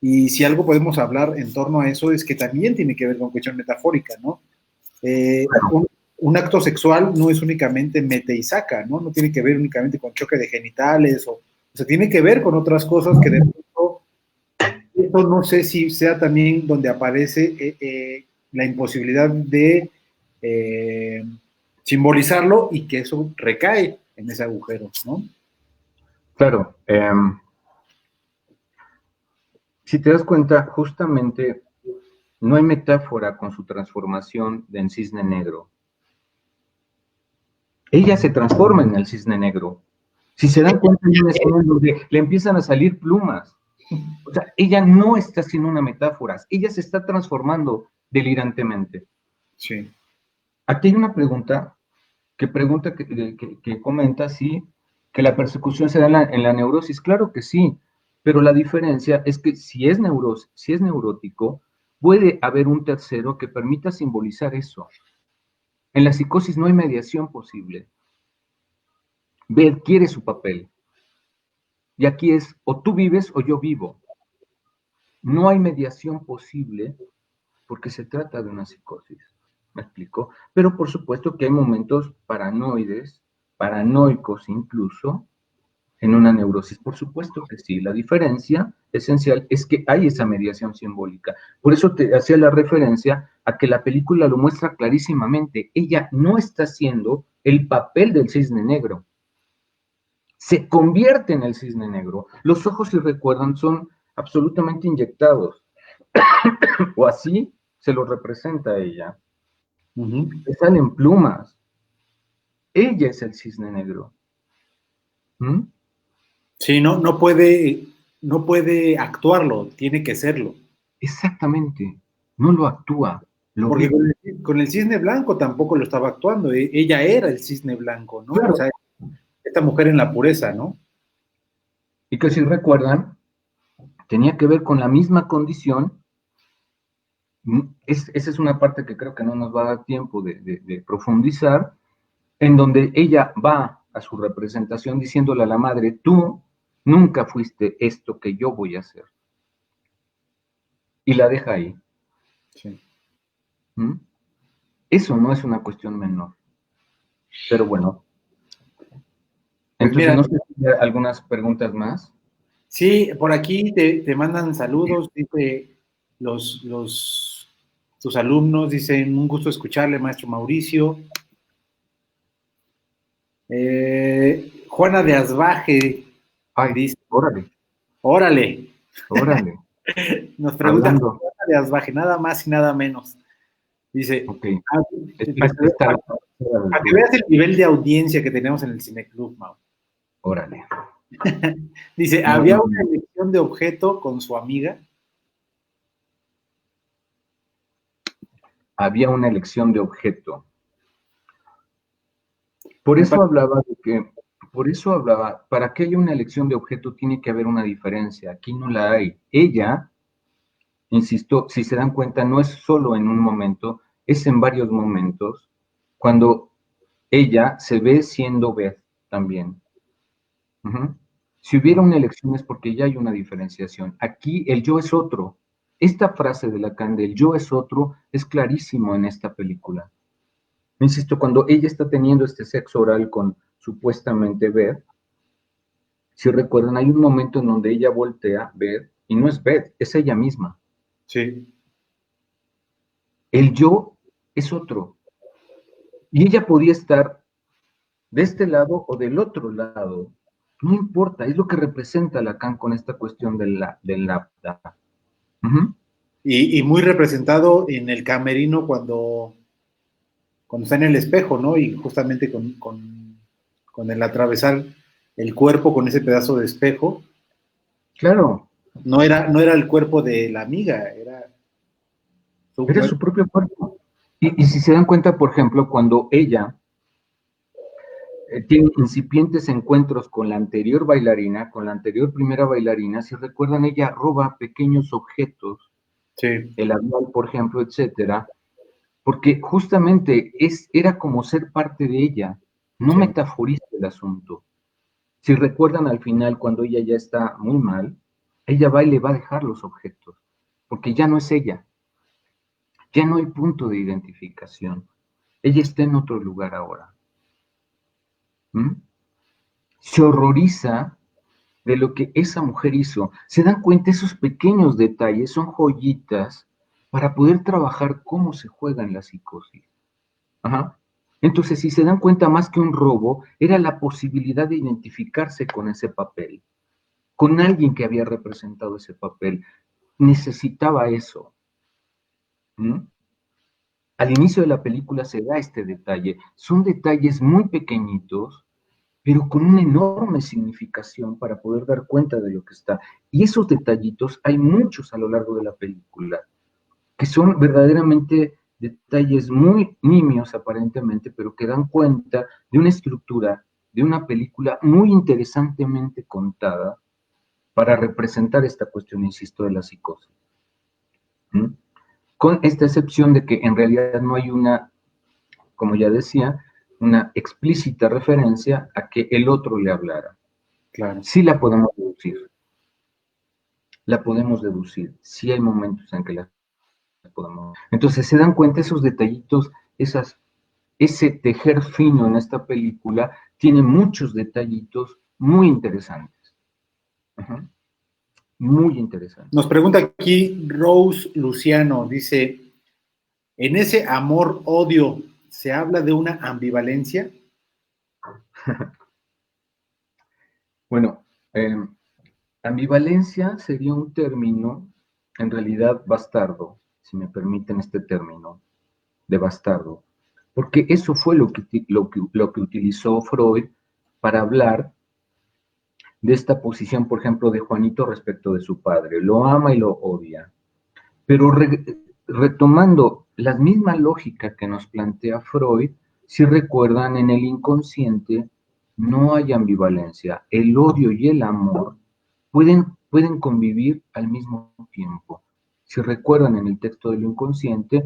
Y si algo podemos hablar en torno a eso es que también tiene que ver con cuestión metafórica, ¿no? Un acto sexual no es únicamente mete y saca, ¿no? No tiene que ver únicamente con choque de genitales, o sea, tiene que ver con otras cosas que de pronto, eso no sé si sea también donde aparece la imposibilidad de simbolizarlo y que eso recae en ese agujero, ¿no? Claro. Si te das cuenta, justamente no hay metáfora con su transformación en cisne negro. Ella se transforma en el cisne negro. Si se dan cuenta, hay una escena donde le empiezan a salir plumas. O sea, ella no está haciendo una metáfora, ella se está transformando delirantemente. Sí. Aquí hay una pregunta que comenta si que la persecución se da en la neurosis. Claro que sí, pero la diferencia es que si es neurótico, puede haber un tercero que permita simbolizar eso. En la psicosis no hay mediación posible. Beth quiere su papel. Y aquí es, o tú vives o yo vivo. No hay mediación posible porque se trata de una psicosis. ¿Me explico? Pero por supuesto que hay momentos paranoides, paranoicos incluso, en una neurosis. Por supuesto que sí. La diferencia esencial es que hay esa mediación simbólica. Por eso te hacía la referencia a que la película lo muestra clarísimamente. Ella no está haciendo el papel del cisne negro. Se convierte en el cisne negro. Los ojos, si recuerdan, son absolutamente inyectados. O así se lo representa a ella. Le salen plumas. Ella es el cisne negro. ¿Mm? Sí, no puede actuarlo, tiene que serlo. Exactamente. No lo actúa, lo Porque vive. con el cisne blanco tampoco lo estaba actuando, ella era el cisne blanco, ¿no? Claro. O sea, esta mujer en la pureza, ¿no? Y que si recuerdan, tenía que ver con la misma condición esa es una parte que creo que no nos va a dar tiempo de profundizar, en donde ella va a su representación diciéndole a la madre, tú nunca fuiste esto que yo voy a hacer. Y la deja ahí. Sí. ¿Mm? Eso no es una cuestión menor. Pero bueno. Pues Entonces, mira, no sé si hay algunas preguntas más. sí, por aquí te mandan saludos, dice tus alumnos, dicen un gusto escucharle, maestro Mauricio. Juana de Asbaje Ay, dice, órale, órale, órale, nos pregunta hablando. Juana de Asbaje, nada más y nada menos. Dice, Ok, ah, espero estar fuera de para que dudas. veas el nivel de audiencia que tenemos en el Cineclub, Mau. Órale. Dice, No, había no, una no. elección de objeto con su amiga. Había una elección de objeto. Por Me eso parece, hablaba de que, por eso hablaba, para que haya una elección de objeto tiene que haber una diferencia. Aquí no la hay. Ella, insisto, si se dan cuenta, no es solo en un momento, es en varios momentos, cuando ella se ve siendo Beth también. Ujú. Si hubiera una elección es porque ya hay una diferenciación. Aquí el yo es otro. Esta frase de Lacan del yo es otro es clarísimo en esta película. Insisto, cuando ella está teniendo este sexo oral con supuestamente Beth, si recuerdan, hay un momento en donde ella voltea, Beth, y no es Beth, es ella misma. sí, El yo es otro. Y ella podía estar de este lado o del otro lado. No importa, es lo que representa Lacan con esta cuestión del lambda. Uh-huh. y muy representado en el camerino cuando está en el espejo, ¿no? Y justamente con el atravesar el cuerpo con ese pedazo de espejo, Claro, no era el cuerpo de la amiga, era su era su cuerpo. propio cuerpo. Y si se dan cuenta, por ejemplo, cuando ella tiene incipientes encuentros con la anterior bailarina, con la anterior primera bailarina, si recuerdan, ella roba pequeños objetos, Sí, el labial, por ejemplo, etcétera, porque justamente era como ser parte de ella, no sí, metaforiza el asunto. Si recuerdan al final, cuando ella ya está muy mal, ella va y le va a dejar los objetos, porque ya no es ella, ya no hay punto de identificación, ella está en otro lugar ahora. ¿Mm? Se horroriza de lo que esa mujer hizo. Se dan cuenta, esos pequeños detalles son joyitas para poder trabajar cómo se juega en la psicosis. Ajá. Entonces, si se dan cuenta, más que un robo, era la posibilidad de identificarse con ese papel, con alguien que había representado ese papel. Necesitaba eso. ¿Mm? Al inicio de la película se da este detalle. Son detalles muy pequeñitos, pero con una enorme significación para poder dar cuenta de lo que está. Y esos detallitos hay muchos a lo largo de la película, que son verdaderamente detalles muy nimios aparentemente, pero que dan cuenta de una estructura, de una película muy interesantemente contada para representar esta cuestión, insisto, de la psicosis. ¿Mm? Con esta excepción de que en realidad no hay una, como ya decía, una explícita referencia a que el otro le hablara. claro. Sí la podemos deducir, sí hay momentos en que la podemos. Entonces se dan cuenta esos detallitos, ese tejer fino en esta película tiene muchos detallitos muy interesantes. Ajá, muy interesantes. Nos pregunta aquí Rose Luciano, dice, ¿en ese amor-odio se habla de una ambivalencia? Bueno, ambivalencia sería un término, en realidad bastardo, si me permiten este término, de bastardo, porque eso fue lo que utilizó Freud para hablar de esta posición, por ejemplo, de Juanito respecto de su padre. Lo ama y lo odia. Pero retomando la misma lógica que nos plantea Freud, si recuerdan, en el inconsciente no hay ambivalencia. El odio y el amor pueden convivir al mismo tiempo. Si recuerdan en el texto del inconsciente,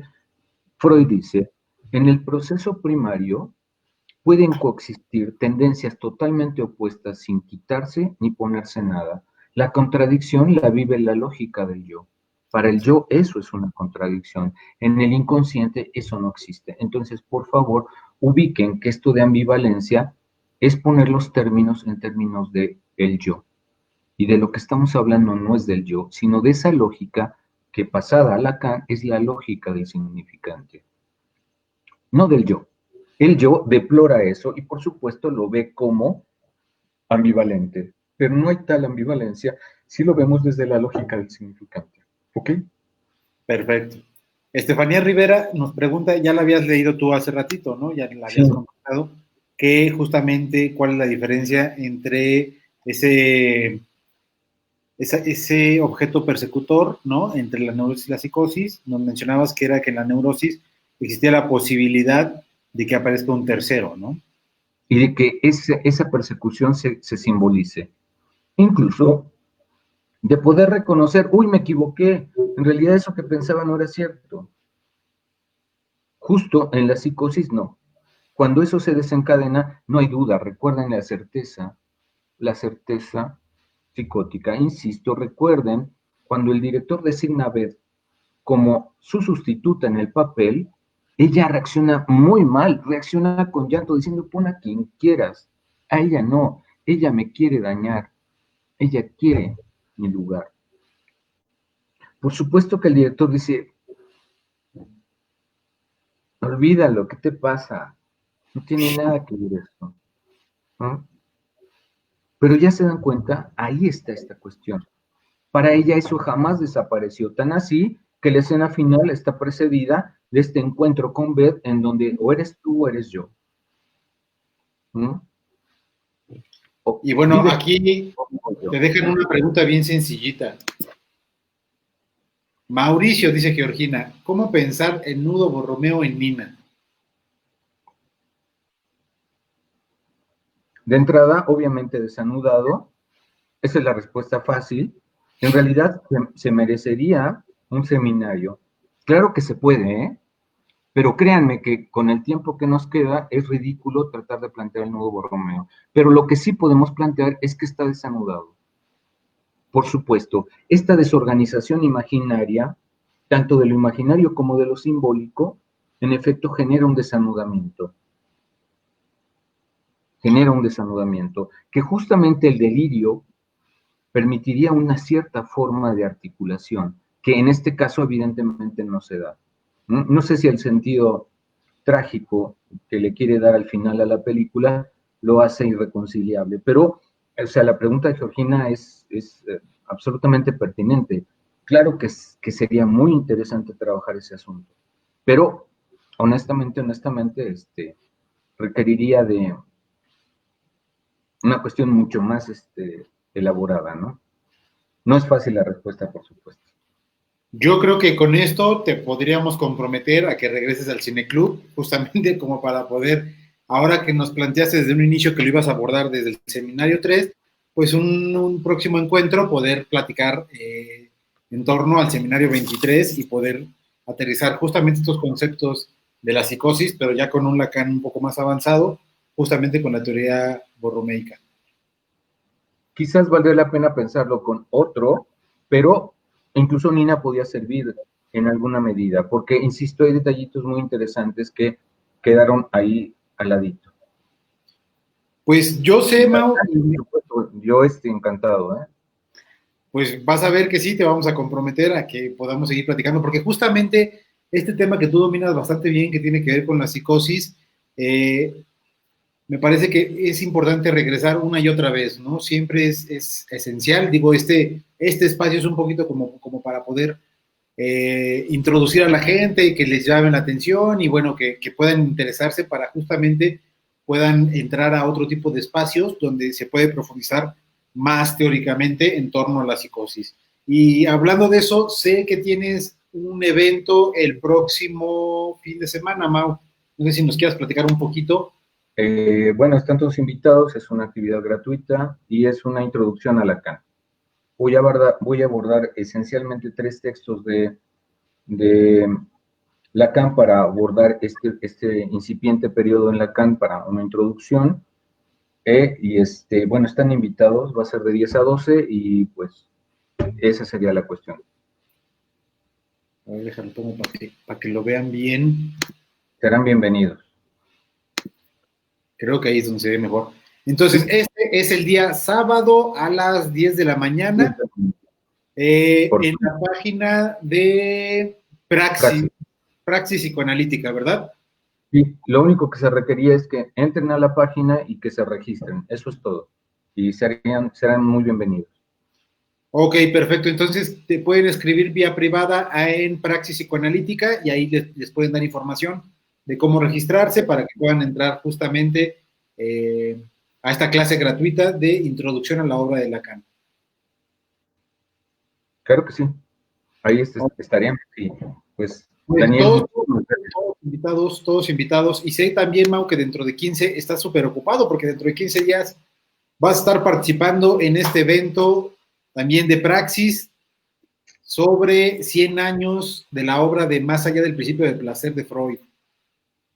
Freud dice, en el proceso primario pueden coexistir tendencias totalmente opuestas sin quitarse ni ponerse nada. La contradicción la vive la lógica del yo. Para el yo eso es una contradicción. En el inconsciente eso no existe. Entonces, por favor, ubiquen que esto de ambivalencia es poner los términos en términos de el yo. Y de lo que estamos hablando no es del yo, sino de esa lógica que pasada a Lacan es la lógica del significante, no del yo. El yo deplora eso y por supuesto lo ve como ambivalente, pero no hay tal ambivalencia si lo vemos desde la lógica del significante. ¿Ok? Perfecto. Estefanía Rivera nos pregunta, ya la habías leído tú hace ratito, ¿no? Ya la habías Sí. contado, que justamente cuál es la diferencia entre ese objeto persecutor, ¿no? Entre la neurosis y la psicosis. Nos mencionabas que era que en la neurosis existía la posibilidad de que aparezca un tercero, ¿no? Y de que esa persecución se simbolice. Incluso de poder reconocer, uy, me equivoqué, en realidad eso que pensaba no era cierto. Justo en la psicosis no. Cuando eso se desencadena, no hay duda, recuerden la certeza psicótica. Insisto, recuerden, cuando el director designa a Beth como su sustituta en el papel, ella reacciona muy mal, reacciona con llanto diciendo, pon a quien quieras. A ella no, ella me quiere dañar, ella quiere mi lugar. Por supuesto que el director dice, olvídalo, ¿qué te pasa? No tiene nada que ver esto, ¿no? Pero ya se dan cuenta, ahí está esta cuestión. Para ella eso jamás desapareció, tan así que la escena final está precedida de este encuentro con Beth en donde o eres tú o eres yo. ¿No? Y bueno, Vive aquí yo. te dejan una pregunta bien sencillita. Mauricio, dice Georgina, ¿cómo pensar el nudo Borromeo en Nina? De entrada, obviamente desanudado, esa es la respuesta fácil. En realidad se merecería un seminario. Claro que se puede, ¿eh? Pero créanme que con el tiempo que nos queda es ridículo tratar de plantear el nudo Borromeo. Pero lo que sí podemos plantear es que está desanudado. Por supuesto, esta desorganización imaginaria, tanto de lo imaginario como de lo simbólico, en efecto genera un desanudamiento. Genera un desanudamiento que justamente el delirio permitiría una cierta forma de articulación, que en este caso evidentemente no se da. No sé si el sentido trágico que le quiere dar al final a la película lo hace irreconciliable, pero, o sea, la pregunta de Georgina es absolutamente pertinente. Claro que sería muy interesante trabajar ese asunto, pero honestamente, requeriría de una cuestión mucho más elaborada, ¿no? No es fácil la respuesta, por supuesto. Yo creo que con esto te podríamos comprometer a que regreses al cineclub, justamente como para poder, ahora que nos planteaste desde un inicio que lo ibas a abordar desde el seminario 3, pues un próximo encuentro poder platicar en torno al seminario 23 y poder aterrizar justamente estos conceptos de la psicosis, pero ya con un Lacan un poco más avanzado, justamente con la teoría borromeica. Quizás valdría la pena pensarlo con otro, pero incluso Nina podía servir en alguna medida, porque, insisto, hay detallitos muy interesantes que quedaron ahí al ladito. Pues yo sé, Mau, Yo estoy encantado, ¿eh? Pues vas a ver que sí, te vamos a comprometer a que podamos seguir platicando, porque justamente este tema que tú dominas bastante bien, que tiene que ver con la psicosis, me parece que es importante regresar una y otra vez, ¿no? Siempre es esencial, digo, este espacio es un poquito como para poder introducir a la gente y que les llamen la atención y bueno, que puedan interesarse para justamente puedan entrar a otro tipo de espacios donde se puede profundizar más teóricamente en torno a la psicosis. Y hablando de eso, sé que tienes un evento el próximo fin de semana, Mau. No sé si nos quieras platicar un poquito. Bueno, están todos invitados, es una actividad gratuita y es una introducción a Lacan. voy a abordar esencialmente 3 textos de Lacan para abordar este incipiente periodo en Lacan para una introducción. Bueno, están invitados, va a ser de 10 a 12 y pues esa sería la cuestión. A ver, déjalo pongo para que lo vean bien. Serán bienvenidos. Creo que ahí es donde se ve mejor. Entonces, este es el día sábado a las 10 de la mañana en la página de Praxis Psicoanalítica, ¿verdad? Sí, lo único que se requería es que entren a la página y que se registren, eso es todo. Y serán muy bienvenidos. Ok, perfecto. Entonces, te pueden escribir vía privada en Praxis Psicoanalítica y ahí les pueden dar información de cómo registrarse para que puedan entrar justamente a esta clase gratuita de introducción a la obra de Lacan. Claro que sí. Ahí estarían. Sí. Pues, Pues Daniel, todos invitados. Y sé también, Mau, que dentro de 15 estás súper ocupado porque dentro de 15 días vas a estar participando en este evento también de Praxis sobre 100 años de la obra de Más allá del principio del placer de Freud.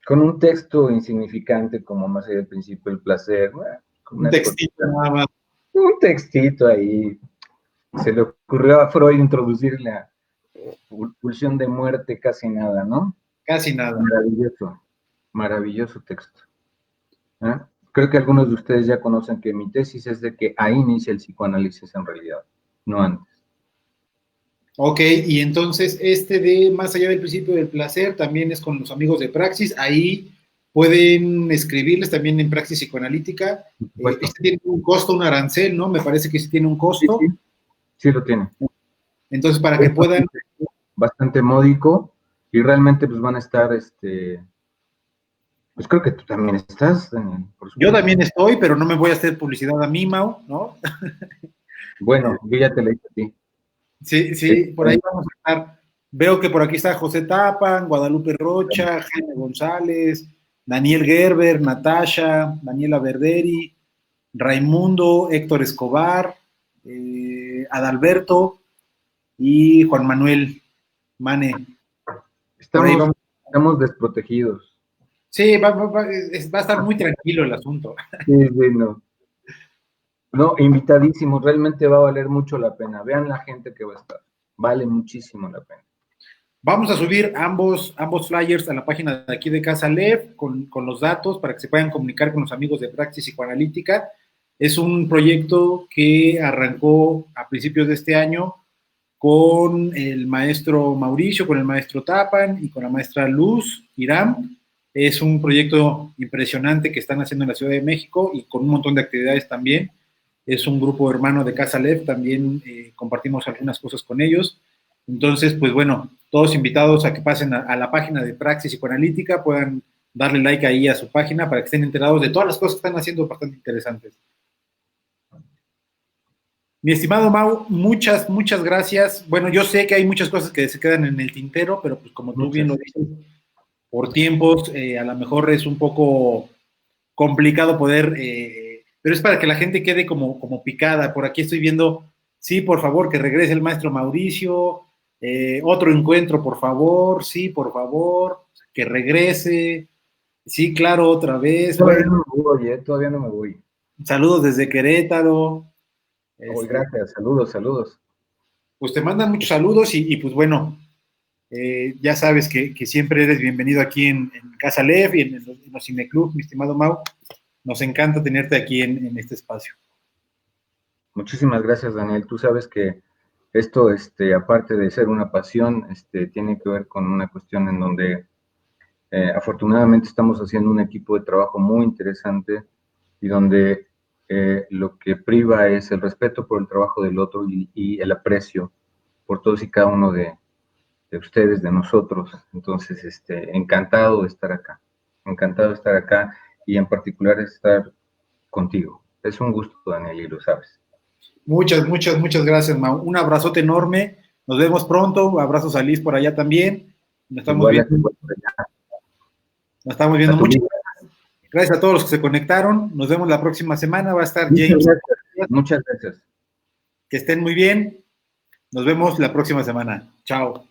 con un texto insignificante como Más allá del principio del placer. Un textito nada más. Un textito ahí. Se le ocurrió a Freud introducir la pulsión de muerte, casi nada, ¿no? Casi nada. Maravilloso, maravilloso texto. Creo que algunos de ustedes ya conocen que mi tesis es de que ahí inicia el psicoanálisis en realidad, no antes. Ok, y entonces este de Más allá del principio del placer también es con los amigos de Praxis. Ahí pueden escribirles también en Praxis Psicoanalítica. Este tiene un costo, un arancel, ¿no? Me parece que sí tiene un costo. Sí lo tiene. Entonces, para que puedan... Bastante módico y realmente pues van a estar, pues creo que tú también estás, Daniel, por supuesto. Yo también estoy, pero no me voy a hacer publicidad a mí, Mau, ¿no? Bueno, yo ya te leí a ti. Sí, por ahí vamos a estar. Veo que por aquí está José Tapan, Guadalupe Rocha, Jaime González, Daniel Gerber, Natasha, Daniela Verderi, Raimundo, Héctor Escobar, Adalberto y Juan Manuel Mane. Estamos desprotegidos. Sí, va a estar muy tranquilo el asunto. Sí, no. No, invitadísimo, realmente va a valer mucho la pena. Vean la gente que va a estar. Vale muchísimo la pena. Vamos a subir ambos flyers a la página de aquí de Casa Lev con los datos para que se puedan comunicar con los amigos de Praxis Psicoanalítica. Es un proyecto que arrancó a principios de este año con el maestro Mauricio, con el maestro Tapan y con la maestra Luz Irán. Es un proyecto impresionante que están haciendo en la Ciudad de México y con un montón de actividades también. Es un grupo hermano de Casa Lev, también compartimos algunas cosas con ellos. Entonces, pues bueno, todos invitados a que pasen a la página de Praxis Psicoanalítica, puedan darle like ahí a su página para que estén enterados de todas las cosas que están haciendo bastante interesantes. Mi estimado Mau, muchas gracias. Bueno, yo sé que hay muchas cosas que se quedan en el tintero, pero pues como tú bien lo dices, por tiempos, a lo mejor es un poco complicado poder, pero es para que la gente quede como picada. Por aquí estoy viendo, sí, por favor, que regrese el maestro Mauricio, otro encuentro, por favor, sí, por favor, que regrese, sí, claro, otra vez. Todavía no me voy, todavía no me voy. Saludos desde Querétaro. Gracias, saludos. Pues te mandan muchos saludos y pues bueno, ya sabes que siempre eres bienvenido aquí en Casa Lev y en los Cineclub, mi estimado Mau. Nos encanta tenerte aquí en este espacio. Muchísimas gracias, Daniel. Tú sabes que esto, aparte de ser una pasión, tiene que ver con una cuestión en donde afortunadamente estamos haciendo un equipo de trabajo muy interesante y donde lo que priva es el respeto por el trabajo del otro y el aprecio por todos y cada uno de ustedes, de nosotros. Entonces, encantado de estar acá y en particular estar contigo. Es un gusto, Daniel, y lo sabes. Muchas gracias, Mau. Un abrazote enorme. Nos vemos pronto. Abrazos a Liz por allá también. Nos estamos viendo. Nos estamos viendo mucho. Gracias a todos los que se conectaron. Nos vemos la próxima semana. Va a estar James. Muchas gracias. Que estén muy bien. Nos vemos la próxima semana. Chao.